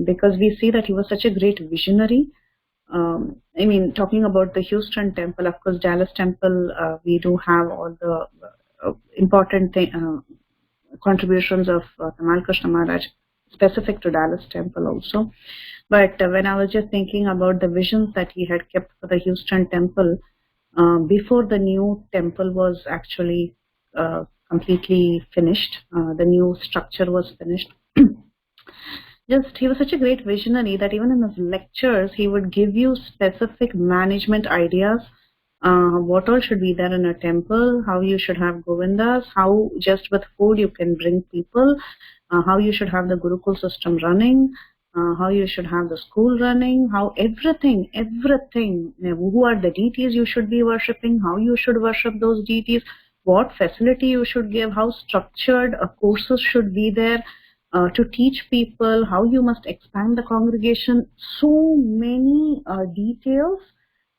because we see that he was such a great visionary. I mean, talking about the Houston temple, of course, Dallas temple, we do have all the important contributions of Tamal Krishna Maharaj specific to Dallas temple also. But when I was just thinking about the visions that he had kept for the Houston temple, before the new temple was actually completely finished, the new structure was finished. Just he was such a great visionary that even in his lectures he would give you specific management ideas, what all should be there in a temple, how you should have govindas, how just with food you can bring people, how you should have the Gurukul system running, how you should have the school running, how everything, who are the deities you should be worshipping, how you should worship those deities, what facility you should give, how structured courses should be there to teach people, how you must expand the congregation, so many details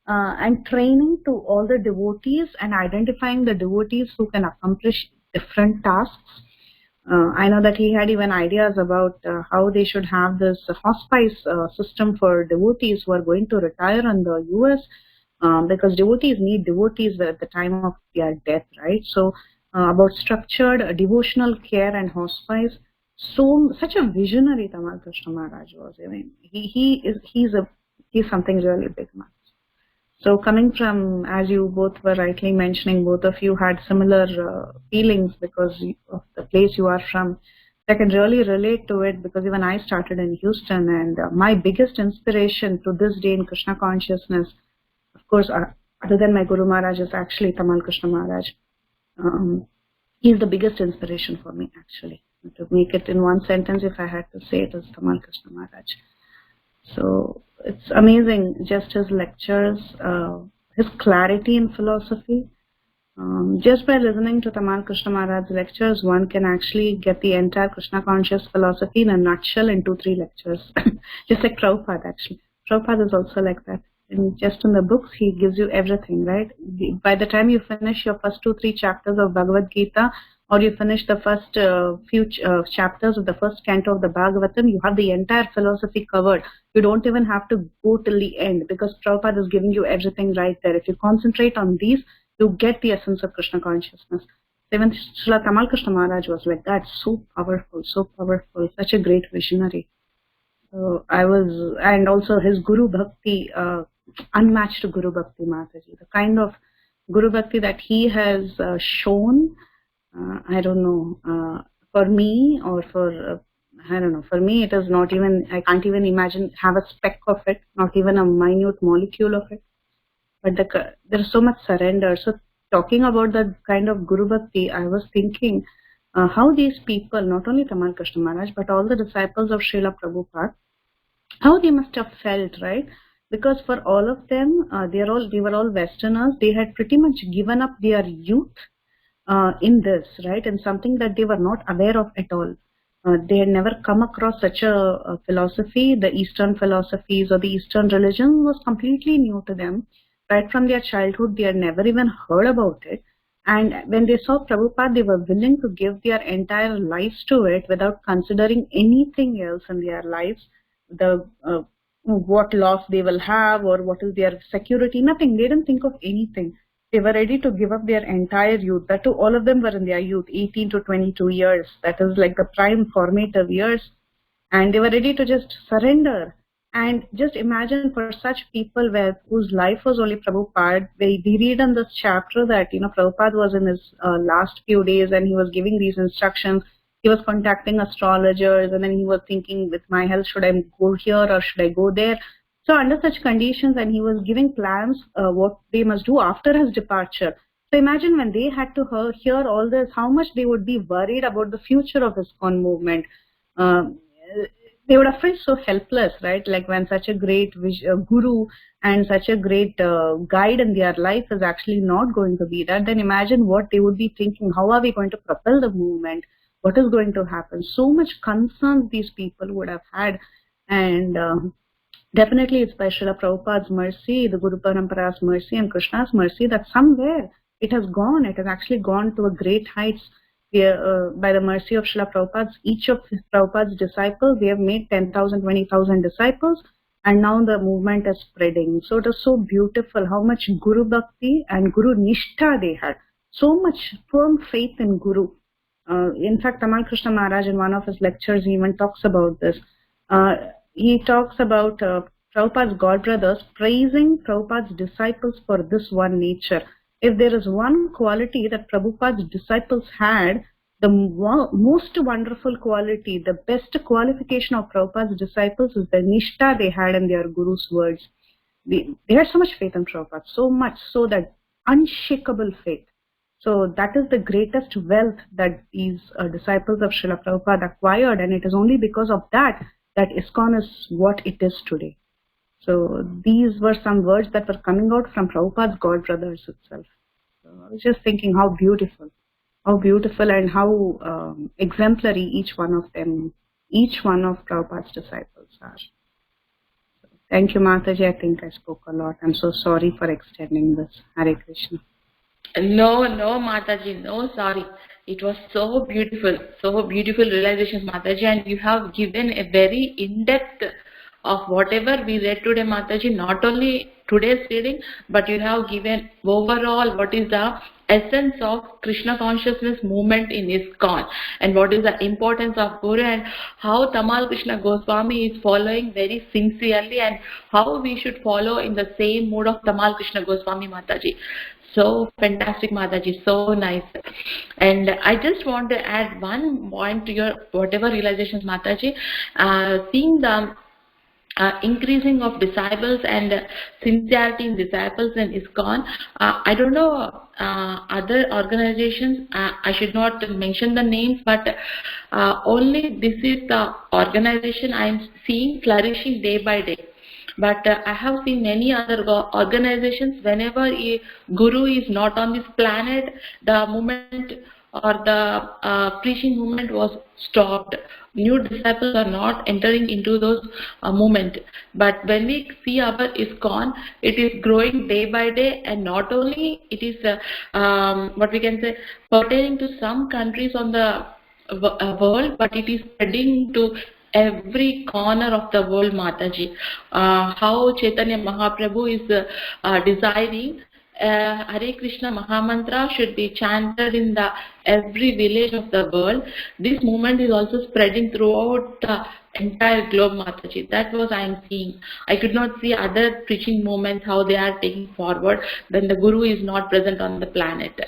and training to all the devotees and identifying the devotees who can accomplish different tasks. I know that he had even ideas about how they should have this hospice system for devotees who are going to retire in the US, because devotees need devotees at the time of their death, right? So about structured devotional care and hospice. So such a visionary Tamal Krishna Maharaj was. I mean, he's something really big, man. So coming from, as you both were rightly mentioning, both of you had similar feelings because of the place you are from. I can really relate to it because even I started in Houston, and my biggest inspiration to this day in Krishna consciousness, of course, other than my Guru Maharaj, is actually Tamal Krishna Maharaj. He's the biggest inspiration for me, actually. To make it in one sentence, if I had to say it, is Tamal Krishna Maharaj. So it's amazing, just his lectures, his clarity in philosophy. Just by listening to Tamal Krishna Maharaj's lectures, one can actually get the entire Krishna conscious philosophy in a nutshell in 2-3 lectures. Just like Prabhupada, actually. Prabhupada is also like that. And just in the books, he gives you everything, right? By the time you finish your first 2-3 chapters of Bhagavad Gita, or you finish the first few chapters of the first canto of the Bhagavatam, you have the entire philosophy covered. You don't even have to go till the end because Prabhupada is giving you everything right there. If you concentrate on these, you get the essence of Krishna consciousness. Even Srila Tamal Krishna Maharaj was like that, so powerful, such a great visionary. So and also his Guru Bhakti, unmatched Guru Bhakti, Mataji. The kind of Guru Bhakti that he has shown, I don't know, for me or for, I don't know, for me it is not even, I can't even imagine, have a speck of it, not even a minute molecule of it. But there is so much surrender. So talking about that kind of Guru Bhakti, I was thinking how these people, not only Tamal Krishna Maharaj, but all the disciples of Srila Prabhupada, how they must have felt, right? Because for all of them, they were all Westerners. They had pretty much given up their youth in this, right? And something that they were not aware of at all. They had never come across such a philosophy. The Eastern philosophies or the Eastern religion was completely new to them. Right from their childhood, they had never even heard about it. And when they saw Prabhupada, they were willing to give their entire lives to it without considering anything else in their lives. What loss they will have or what is their security, nothing. They didn't think of anything. They were ready to give up their entire youth. That too, all of them were in their youth, 18 to 22 years. That is like the prime formative years. And they were ready to just surrender. And just imagine for such people whose life was only Prabhupada, we read in this chapter that, Prabhupada was in his last few days and he was giving these instructions. He was contacting astrologers and then he was thinking, with my health, should I go here or should I go there? So under such conditions, and he was giving plans what they must do after his departure. So imagine when they had to hear all this, how much they would be worried about the future of ISKCON movement. They would have felt so helpless, right? Like when such a great guru and such a great guide in their life is actually not going to be that, then imagine what they would be thinking. How are we going to propel the movement? What is going to happen? So much concern these people would have had. And definitely it's by Srila Prabhupada's mercy, the Guru Parampara's mercy and Krishna's mercy that somewhere It has actually gone to a great heights. By the mercy of Srila Prabhupada, each of Prabhupada's disciples, they have made 10,000, 20,000 disciples, and now the movement is spreading. So it is so beautiful how much Guru Bhakti and Guru Nishtha they had. So much firm faith in Guru. In fact, Tamal Krishna Maharaj in one of his lectures he even talks about this. He talks about Prabhupada's godbrothers praising Prabhupada's disciples for this one nature. If there is one quality that Prabhupada's disciples had, the most wonderful quality, the best qualification of Prabhupada's disciples is the nishtha they had in their Guru's words. They had so much faith in Prabhupada, so much so that unshakable faith. So that is the greatest wealth that these disciples of Srila Prabhupada acquired, and it is only because of that ISKCON is what it is today. So these were some words that were coming out from Prabhupada's godbrothers itself. So I was just thinking how beautiful and how exemplary each one of Prabhupada's disciples are. So, thank you, Mataji. I think I spoke a lot. I'm so sorry for extending this. Hare Krishna. No, Mataji, no, sorry. It was so beautiful realizations, Mataji, and you have given a very in-depth of whatever we read today, Mataji, not only today's reading, but you have given overall what is the essence of Krishna consciousness movement in ISKCON and what is the importance of Guru and how Tamal Krishna Goswami is following very sincerely and how we should follow in the same mood of Tamal Krishna Goswami, Mataji. So fantastic, Mataji, so nice. And I just want to add one point to your whatever realizations, Mataji, seeing the increasing of disciples and sincerity in disciples in ISKCON. I don't know other organizations, I should not mention the names, but only this is the organization I am seeing flourishing day by day. But I have seen many other organizations, whenever a guru is not on this planet, the movement or the preaching movement was stopped. New disciples are not entering into those movement. But when we see our ISKCON, it is growing day by day, and not only it is what we can say pertaining to some countries on the world, but it is spreading to every corner of the world, Mataji. How Chaitanya Mahaprabhu is desiring Hare Krishna Mahamantra should be chanted in the every village of the world. This movement is also spreading throughout the entire globe, Mataji. That was I am seeing. I could not see other preaching movements, how they are taking forward when the Guru is not present on the planet.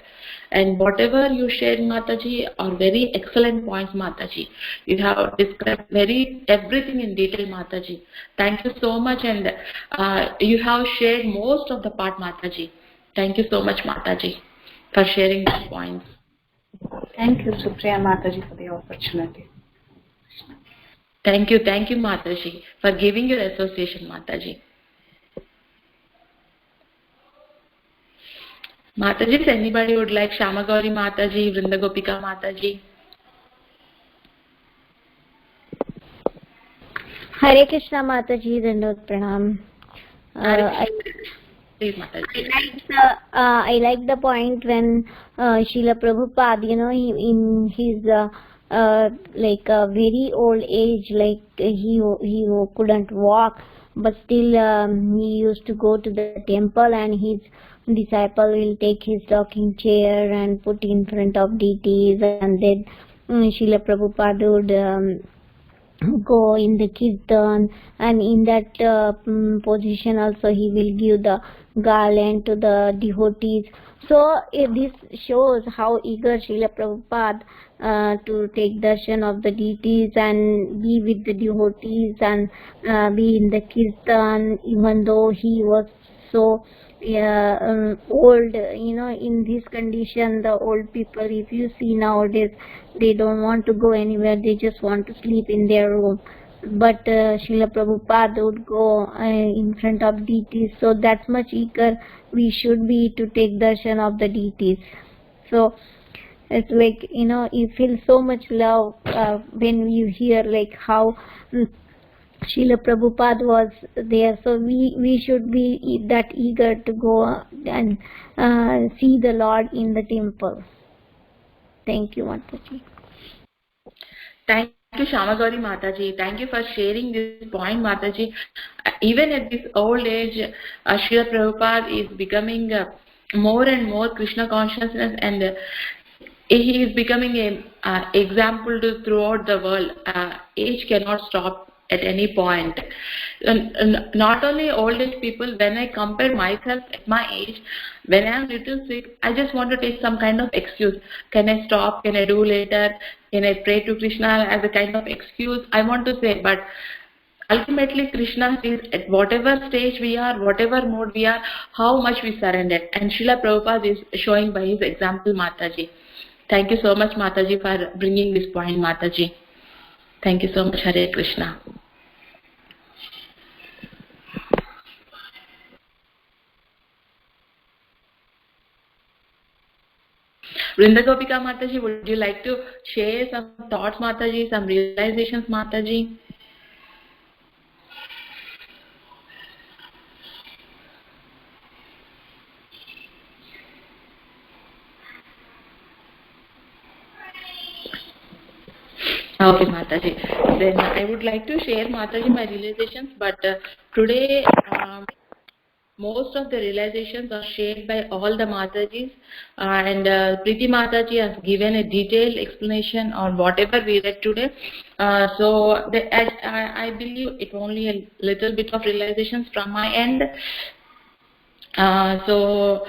And whatever you shared, Mataji, are very excellent points, Mataji. You have described everything in detail, Mataji. Thank you so much, and you have shared most of the part, Mataji. Thank you so much, Mataji, for sharing these points. Thank you, Supriya Mataji, for the opportunity. Thank you, Mataji, for giving your association, Mataji. Mataji, if anybody would like Shamagauri Mataji, Vrindagopika Mataji. Hare Krishna Mataji, Dandot Pranam. I like the point when Srila Prabhupada, in his like a very old age, like he couldn't walk, but still he used to go to the temple, and his disciple will take his rocking chair and put in front of deities, and then Srila Prabhupada would go in the kirtan, and in that position also he will give the garland to the devotees. So this shows how eager Srila Prabhupada to take darshan of the deities and be with the devotees and be in the kirtan, even though he was so old. In this condition, the old people, if you see nowadays, they don't want to go anywhere, they just want to sleep in their room. But Srila Prabhupada would go in front of deities, so that's much eager we should be to take darshan of the deities. So it's like, you feel so much love when you hear like how Srila Prabhupada was there, so we should be that eager to go and see the Lord in the temple. Thank you, Mataji. Thank you, Shamagauri Mataji. Thank you for sharing this point, Mataji. Even at this old age, Srila Prabhupada is becoming more and more Krishna consciousness, and he is becoming an example to throughout the world. Age cannot stop at any point. Not only old age people, when I compare myself at my age, when I am little sick, I just want to take some kind of excuse. Can I stop? Can I do later? Can I pray to Krishna as a kind of excuse? I want to say, but ultimately Krishna is at whatever stage we are, whatever mode we are, how much we surrendered. And Srila Prabhupada is showing by his example, Mataji. Thank you so much, Mataji, for bringing this point, Mataji. Thank you so much, Hare Krishna. Vrinda Gopika Mataji, would you like to share some thoughts, Mataji, some realizations, Mataji? Okay, Mataji. Then I would like to share, Mataji, my realizations, but today most of the realizations are shared by all the Matajis, and Preeti Mataji has given a detailed explanation on whatever we read today. So I believe it only a little bit of realizations from my end. So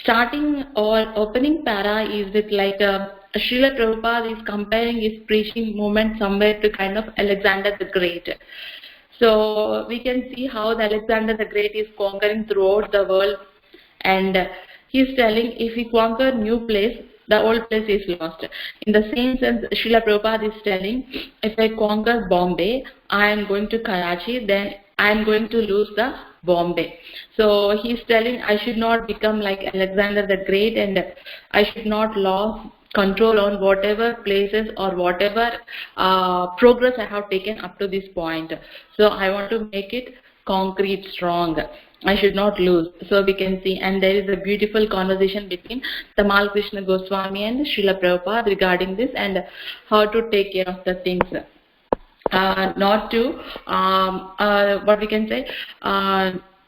starting or opening para is with like Srila Prabhupada is comparing his preaching movement somewhere to kind of Alexander the Great. So we can see how the Alexander the Great is conquering throughout the world, and he's telling if we conquer new place, the old place is lost. In the same sense, Srila Prabhupada is telling, if I conquer Bombay, I am going to Karachi, then I am going to lose the Bombay. So he's telling I should not become like Alexander the Great, and I should not lose control on whatever places or whatever progress I have taken up to this point. So I want to make it concrete, strong. I should not lose. So we can see, and there is a beautiful conversation between Tamal Krishna Goswami and Srila Prabhupada regarding this and how to take care of the things. Not to, what we can say,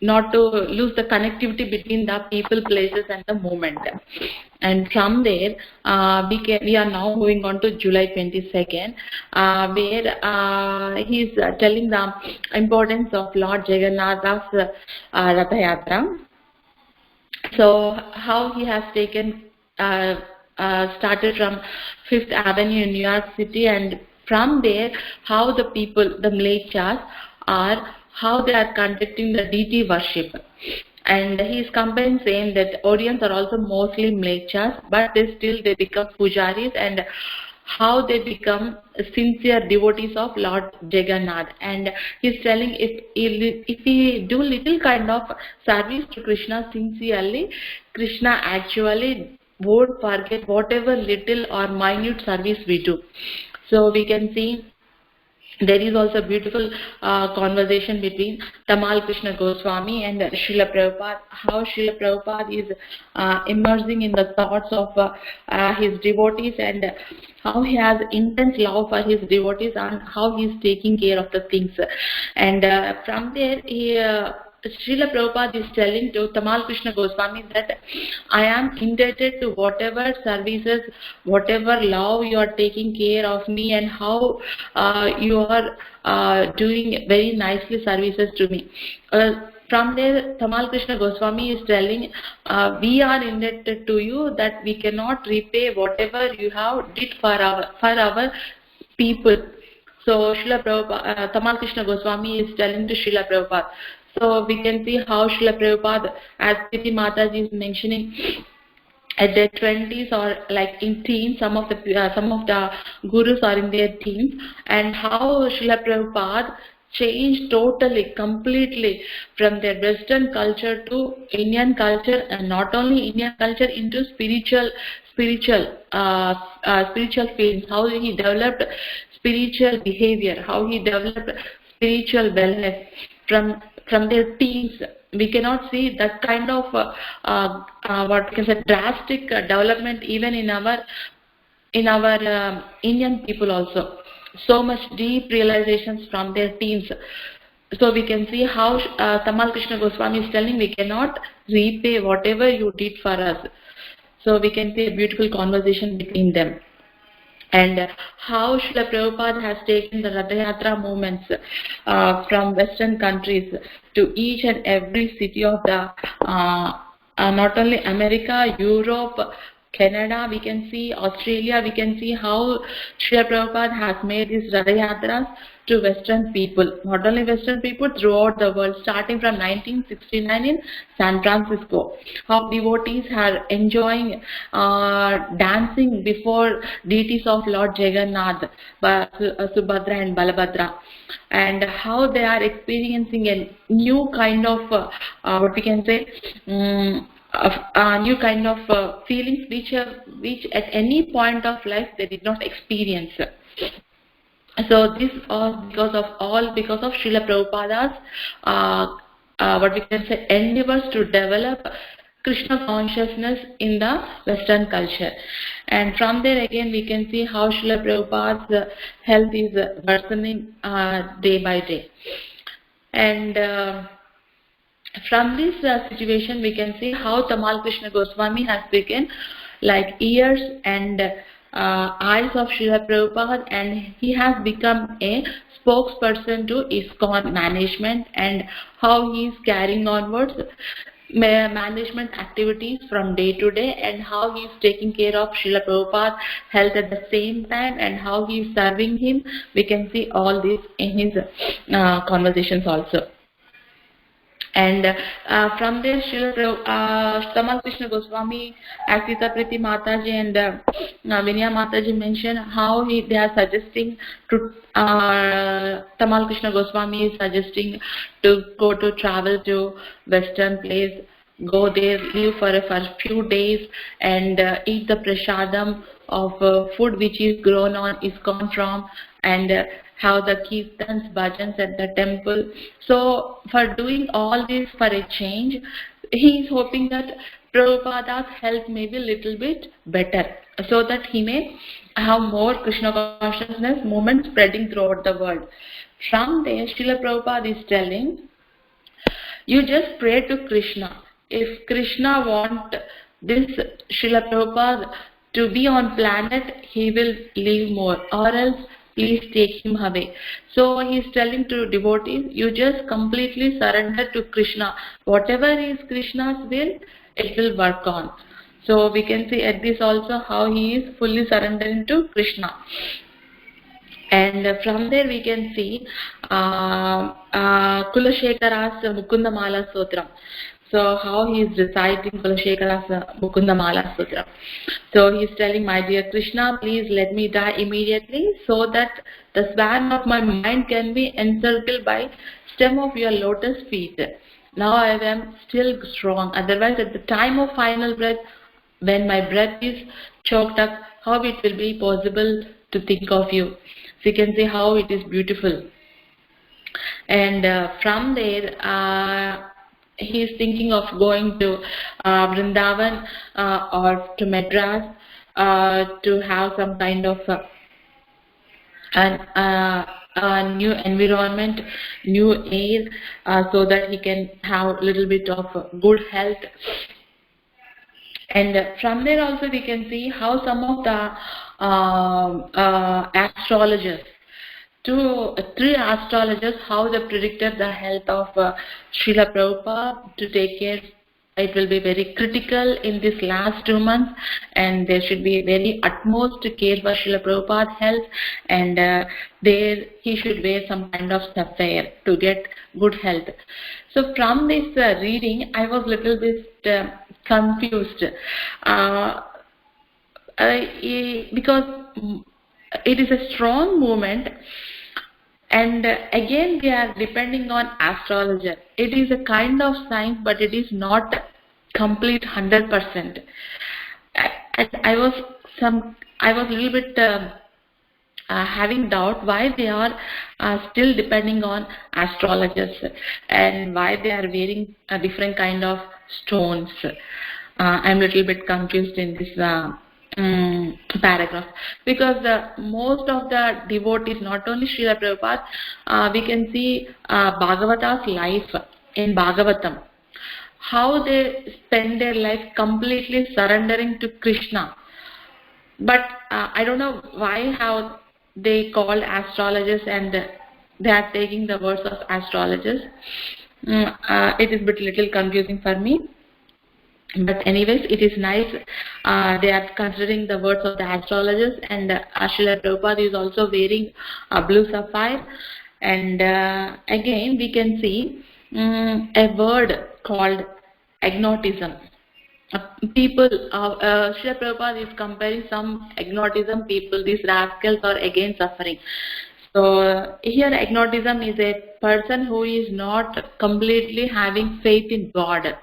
not to lose the connectivity between the people, places and the movement. And from there, we are now moving on to July 22nd, where he is telling the importance of Lord Jagannatha's Ratha Yatra. So how he has taken, started from 5th Avenue in New York City, and from there how the people, the Mlechas, are how they are conducting the deity worship. And he is comparing, saying that Orients are also mostly Mlechas, but they become pujaris, and how they become sincere devotees of Lord Jagannath. And he is telling if we do little kind of service to Krishna sincerely, Krishna actually would forget whatever little or minute service we do. So we can see there is also a beautiful conversation between Tamal Krishna Goswami and Srila Prabhupada, how Srila Prabhupada is immersing in the thoughts of his devotees, and how he has intense love for his devotees, and how he is taking care of the things. And from there, Srila Prabhupada is telling to Tamal Krishna Goswami that I am indebted to whatever services, whatever love you are taking care of me, and how you are doing very nicely services to me. From there, Tamal Krishna Goswami is telling, we are indebted to you, that we cannot repay whatever you have did for our people. So Srila Prabhupada, Tamal Krishna Goswami is telling to Srila Prabhupada. So we can see how Srila Prabhupada, as Preeti Mataji is mentioning, at their 20s or like in teens, some of the gurus are in their teens, and how Srila Prabhupada changed totally, completely from their Western culture to Indian culture, and not only Indian culture, into spiritual feelings, how he developed spiritual behavior, how he developed spiritual wellness from their teens. We cannot see that kind of what we can say drastic development even in our Indian people also. So much deep realizations from their teens. So we can see how Tamal Krishna Goswami is telling we cannot repay whatever you did for us. So we can see a beautiful conversation between them. And how Srila Prabhupada has taken the Ratha Yatra movements from Western countries to each and every city of the not only America, Europe, Canada, we can see Australia, we can see how Srila Prabhupada has made these Ratha Yatras to Western people, not only Western people, throughout the world, starting from 1969 in San Francisco. How devotees are enjoying dancing before deities of Lord Jagannath, Subhadra and Balabhadra, and how they are experiencing a new kind of what we can say a new kind of feelings which at any point of life they did not experience. So this was because of Srila Prabhupada's what we can say endeavors to develop Krishna consciousness in the Western culture. And from there again we can see how Srila Prabhupada's health is worsening day by day. And from this situation we can see how Tamal Krishna Goswami has taken like ears and eyes of Srila Prabhupada, and he has become a spokesperson to ISKCON management, and how he is carrying onwards management activities from day to day, and how he is taking care of Srila Prabhupada's health at the same time, and how he is serving him. We can see all this in his conversations also. And from there, Tamal Krishna Goswami, Akita Priti Mataji and Vinaya Mataji mentioned how they are suggesting to Tamal Krishna Goswami is suggesting to go to travel to Western place, go there, live for a few days, and eat the prasadam of food which is grown on ISKCON from, and have the kirtans, bhajans at the temple. So for doing all this for a change, he is hoping that Prabhupada's health may be a little bit better, so that he may have more Krishna consciousness movement spreading throughout the world. From there, Srila Prabhupada is telling, you just pray to Krishna. If Krishna want this Srila Prabhupada to be on planet, he will live more, or else please take him away. So he is telling to devotees, you just completely surrender to Krishna. Whatever is Krishna's will, it will work on. So we can see at this also how he is fully surrendering to Krishna. And from there we can see Kulashekara's Mukunda Mala Sutram. So how he is reciting Kulashekara's Mukunda Mala Sutra. So he is telling, my dear Krishna, please let me die immediately, so that the span of my mind can be encircled by stem of your lotus feet. Now I am still strong. Otherwise, at the time of final breath, when my breath is choked up, how it will be possible to think of you. So you can see how it is beautiful. And from there, he is thinking of going to Vrindavan or to Madras to have some kind of a new environment, new air, so that he can have a little bit of good health. And from there also we can see how some of the astrologers, 3 astrologers, how they predicted the health of Srila Prabhupada to take care. It will be very critical in this last 2 months, and there should be very utmost care for Srila Prabhupada's health, and there he should wear some kind of sapphire to get good health. So from this reading, I was little bit confused because it is a strong movement, and again we are depending on astrologer. It is a kind of science, but it is not complete 100%. And I was a little bit having doubt why they are still depending on astrologers and why they are wearing a different kind of stones. I'm a little bit confused in this paragraph, because most of the devotees, not only Srila Prabhupada, we can see Bhagavata's life in Bhagavatam, how they spend their life completely surrendering to Krishna. But I don't know why how they called astrologers and they are taking the words of astrologers. It is a bit little confusing for me. But anyways, it is nice. They are considering the words of the astrologers, and Srila Prabhupada is also wearing a blue sapphire. And again, we can see a word called agnotism. People, Srila Prabhupada is comparing some agnotism people, these rascals are again suffering. So here agnotism is a person who is not completely having faith in God.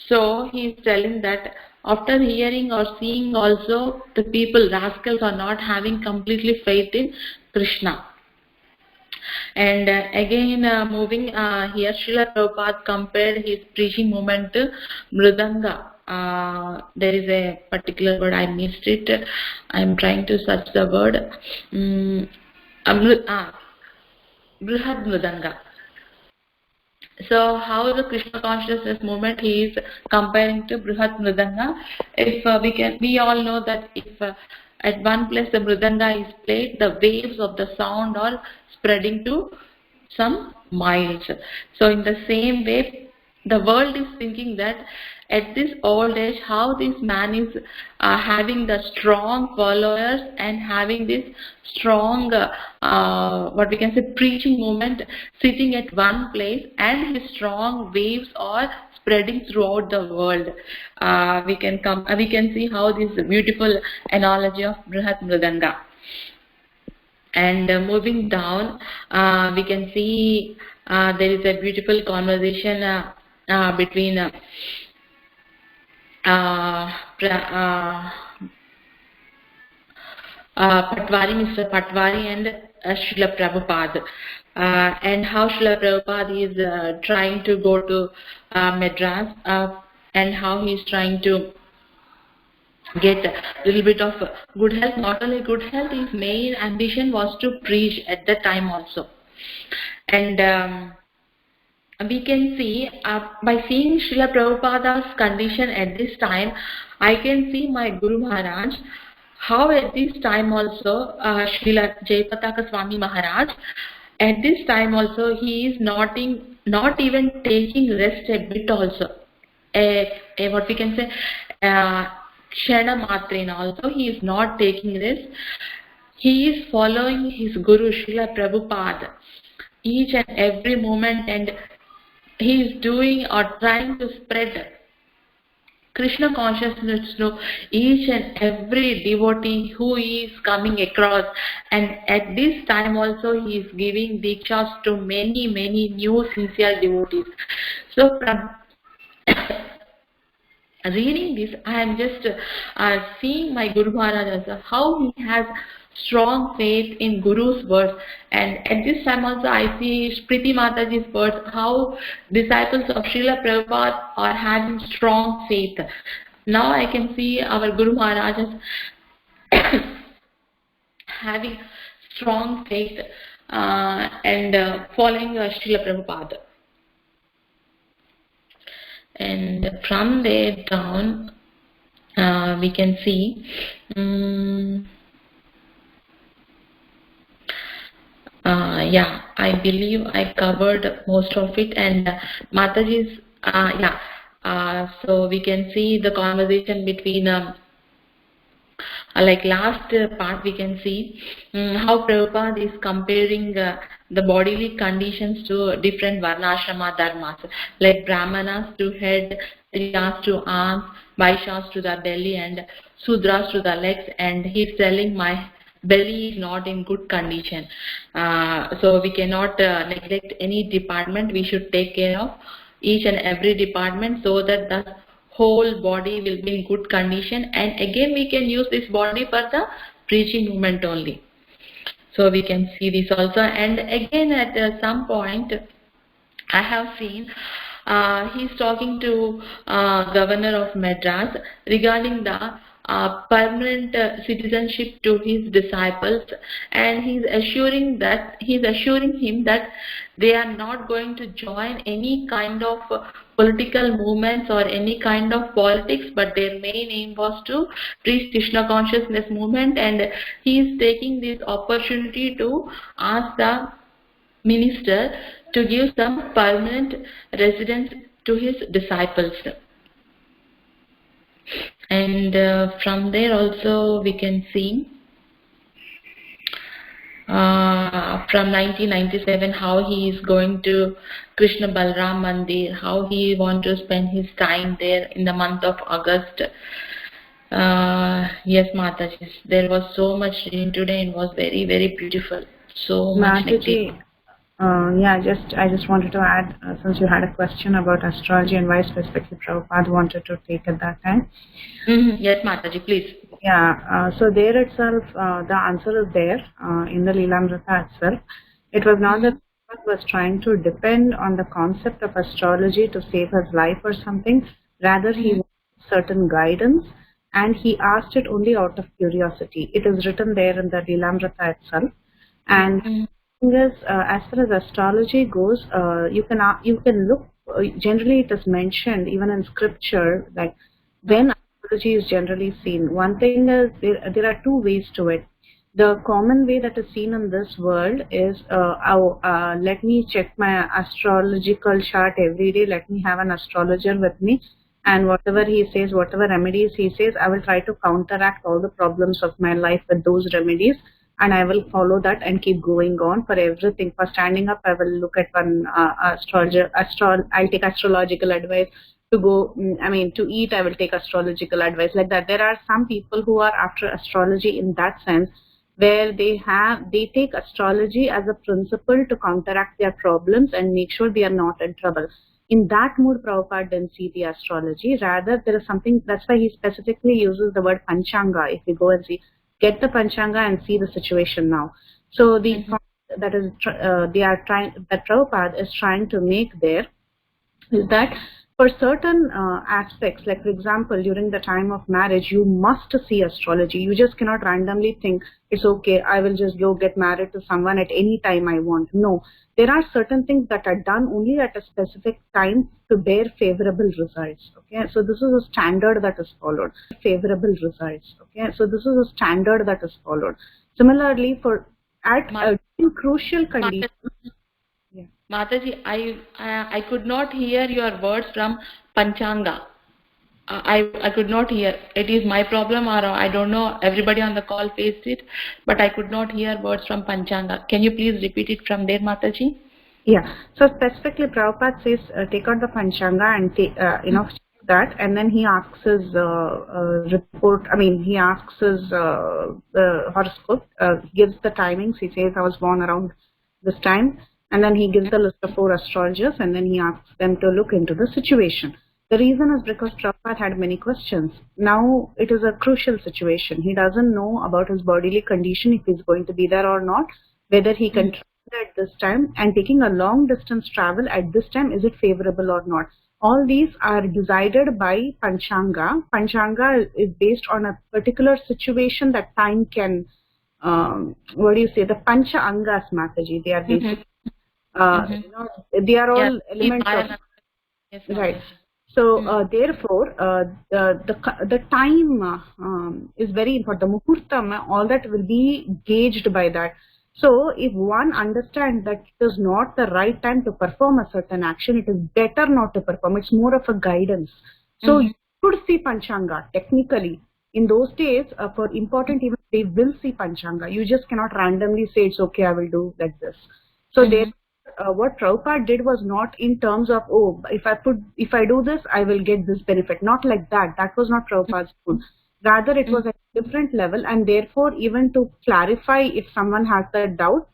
So he is telling that after hearing or seeing also, the people, rascals, are not having completely faith in Krishna. And again, moving here, Srila Prabhupada compared his preaching movement to Mridanga. There is a particular word, I missed it. I am trying to search the word. Brihad Mridanga. So how the Krishna consciousness movement he is comparing to Brihat Mridanga. If we all know that if at one place the Mridanga is played, the waves of the sound are spreading to some miles. So in the same way, the world is thinking that at this old age, how this man is having the strong followers and having this strong, what we can say, preaching movement sitting at one place, and his strong waves are spreading throughout the world. We can see how this beautiful analogy of Brihat Mridanga. And moving down, we can see there is a beautiful conversation between Patwari, Mr. Patwari and Srila Prabhupada, and how Srila Prabhupada is trying to go to Madras, and how he is trying to get a little bit of good health. Not only good health, his main ambition was to preach at that time also. And we can see, by seeing Srila Prabhupada's condition at this time, I can see my Guru Maharaj, how at this time also, Srila Jayapataka Swami Maharaj, at this time also, he is not even taking rest a bit also. What we can say, Kshana Matrena also, he is not taking rest. He is following his Guru, Srila Prabhupada, each and every moment, and he is doing or trying to spread Krishna consciousness to each and every devotee who is coming across. And at this time also he is giving dikshas to many new sincere devotees. So from reading this, I am just seeing my Guru Maharaj as how he has strong faith in Guru's words. And at this time also I see Priti Mataji's words, how disciples of Srila Prabhupada are having strong faith. Now I can see our Guru Maharaj as having strong faith and following Srila Prabhupada. And from there down, we can see I believe I covered most of it. And Mataji's, so we can see the conversation between, like last part, we can see how Prabhupada is comparing the bodily conditions to different Varnashrama dharmas, like Brahmanas to head, Kshatriyas to arms, Vaishyas to the belly, and Sudras to the legs. And he's telling my belly is not in good condition. So we cannot neglect any department. We should take care of each and every department so that the whole body will be in good condition. And again we can use this body for the preaching movement only. So we can see this also. And again, at some point, I have seen he's talking to Governor of Madras regarding the permanent citizenship to his disciples, and he's assuring him that they are not going to join any kind of political movements or any kind of politics, but their main aim was to preach Krishna consciousness movement, and he is taking this opportunity to ask the minister to give some permanent residence to his disciples. And from there also we can see from 1997 how he is going to Krishna Balram Mandir, how he wants to spend his time there in the month of August. Yes, Mataji, there was so much reading today and was very, very beautiful. So much Mataji, I just wanted to add, since you had a question about astrology and why specifically Prabhupada wanted to take at that time. Yes, Mataji, please. Yeah, so there itself, the answer is there in the Lilamrta itself. It was not that Prabhupada was trying to depend on the concept of astrology to save his life or something. Rather, he wanted certain guidance, and he asked it only out of curiosity. It is written there in the Lilamrta itself. And as far as astrology goes, you can look. Generally, it is mentioned even in scripture, like when astrology is generally seen. One thing is there are two ways to it. The common way that is seen in this world is, let me check my astrological chart every day. Let me have an astrologer with me, and whatever he says, whatever remedies he says, I will try to counteract all the problems of my life with those remedies. And I will follow that and keep going on for everything. For standing up, I will look at one astrologer. I'll take astrological advice. To eat, I will take astrological advice. Like that, there are some people who are after astrology in that sense, where they take astrology as a principle to counteract their problems and make sure they are not in trouble. In that mood, Prabhupada didn't see the astrology. Rather, there is something. That's why he specifically uses the word panchanga. If you go and see. Get the panchanga and see the situation now. So the point that is that Prabhupada is trying to make there is that for certain aspects, like for example, during the time of marriage, you must see astrology. You just cannot randomly think it's okay, I will just go get married to someone at any time I want. No, there are certain things that are done only at a specific time to bear favorable results. Okay, so this is a standard that is followed. Favorable results. Okay, so this is a standard that is followed. Similarly, in crucial conditions. Mataji, I could not hear your words from Panchanga. I could not hear. It is my problem, or I don't know. Everybody on the call faced it, but I could not hear words from Panchanga. Can you please repeat it from there, Mataji? Yeah. So specifically, Prabhupada says take out the Panchanga and take that, and then he asks his report. He asks his horoscope. Gives the timings. He says I was born around this time. And then he gives the list of 4 astrologers, and then he asks them to look into the situation. The reason is because Prabhupada had many questions. Now it is a crucial situation. He doesn't know about his bodily condition, if he's going to be there or not, whether he can travel at this time, and taking a long distance travel at this time, is it favorable or not? All these are decided by Panchanga. Panchanga is based on a particular situation that time can, the Pancha Angas, Mataji, they are basically they are all elements of right. So therefore, the time is very important. The muhurtam, all that will be gauged by that. So if one understands that it is not the right time to perform a certain action, it is better not to perform. It's more of a guidance. So you could see Panchanga technically. In those days, for important events, they will see Panchanga. You just cannot randomly say it's okay, I will do like this. So what Prabhupada did was not in terms of, if I do this, I will get this benefit. Not like that. That was not Prabhupada's rule. Rather, it was at a different level, and therefore, even to clarify if someone has that doubt,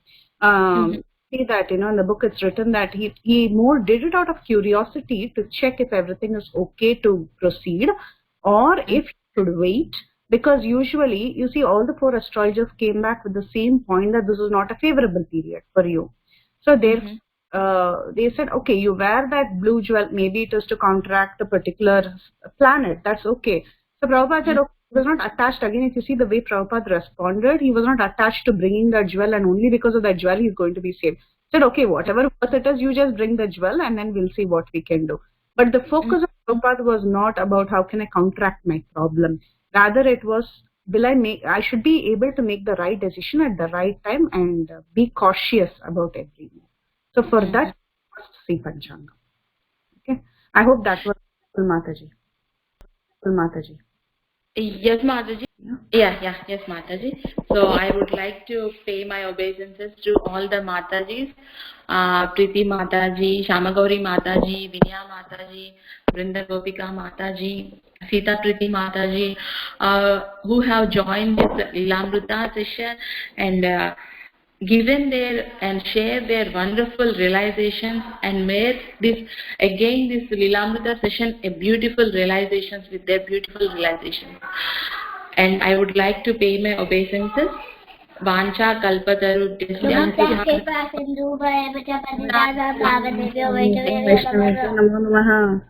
see that in the book it's written that he more did it out of curiosity to check if everything is okay to proceed, or if he should wait. Because usually, you see, all the 4 astrologers came back with the same point that this is not a favorable period for you. So they said, okay, you wear that blue jewel, maybe it is to counteract a particular planet, that's okay. So Prabhupada said, okay, he was not attached. Again, if you see the way Prabhupada responded, he was not attached to bringing the jewel, and only because of that jewel he is going to be saved. He said, okay, whatever it is, you just bring the jewel and then we'll see what we can do. But the focus of Prabhupada was not about how can I counteract my problem. Rather, it was, I should be able to make the right decision at the right time and be cautious about every move. So for that, see Panchanga. Okay. I hope that was Mataji. Mataji. Yes, Mataji. Yes, Mataji. So I would like to pay my obeisances to all the Matajis, Priti Mataji, Shamagauri Mataji, Vinaya Mataji, Vrinda Gopika Mataji, Sita Priti Mataji, who have joined this Lilamrta session and given their and share their wonderful realizations and made this Lilamrta session a beautiful realizations with their beautiful realizations. And I would like to pay my obeisances. Vancha kalpataru Namo Namaha.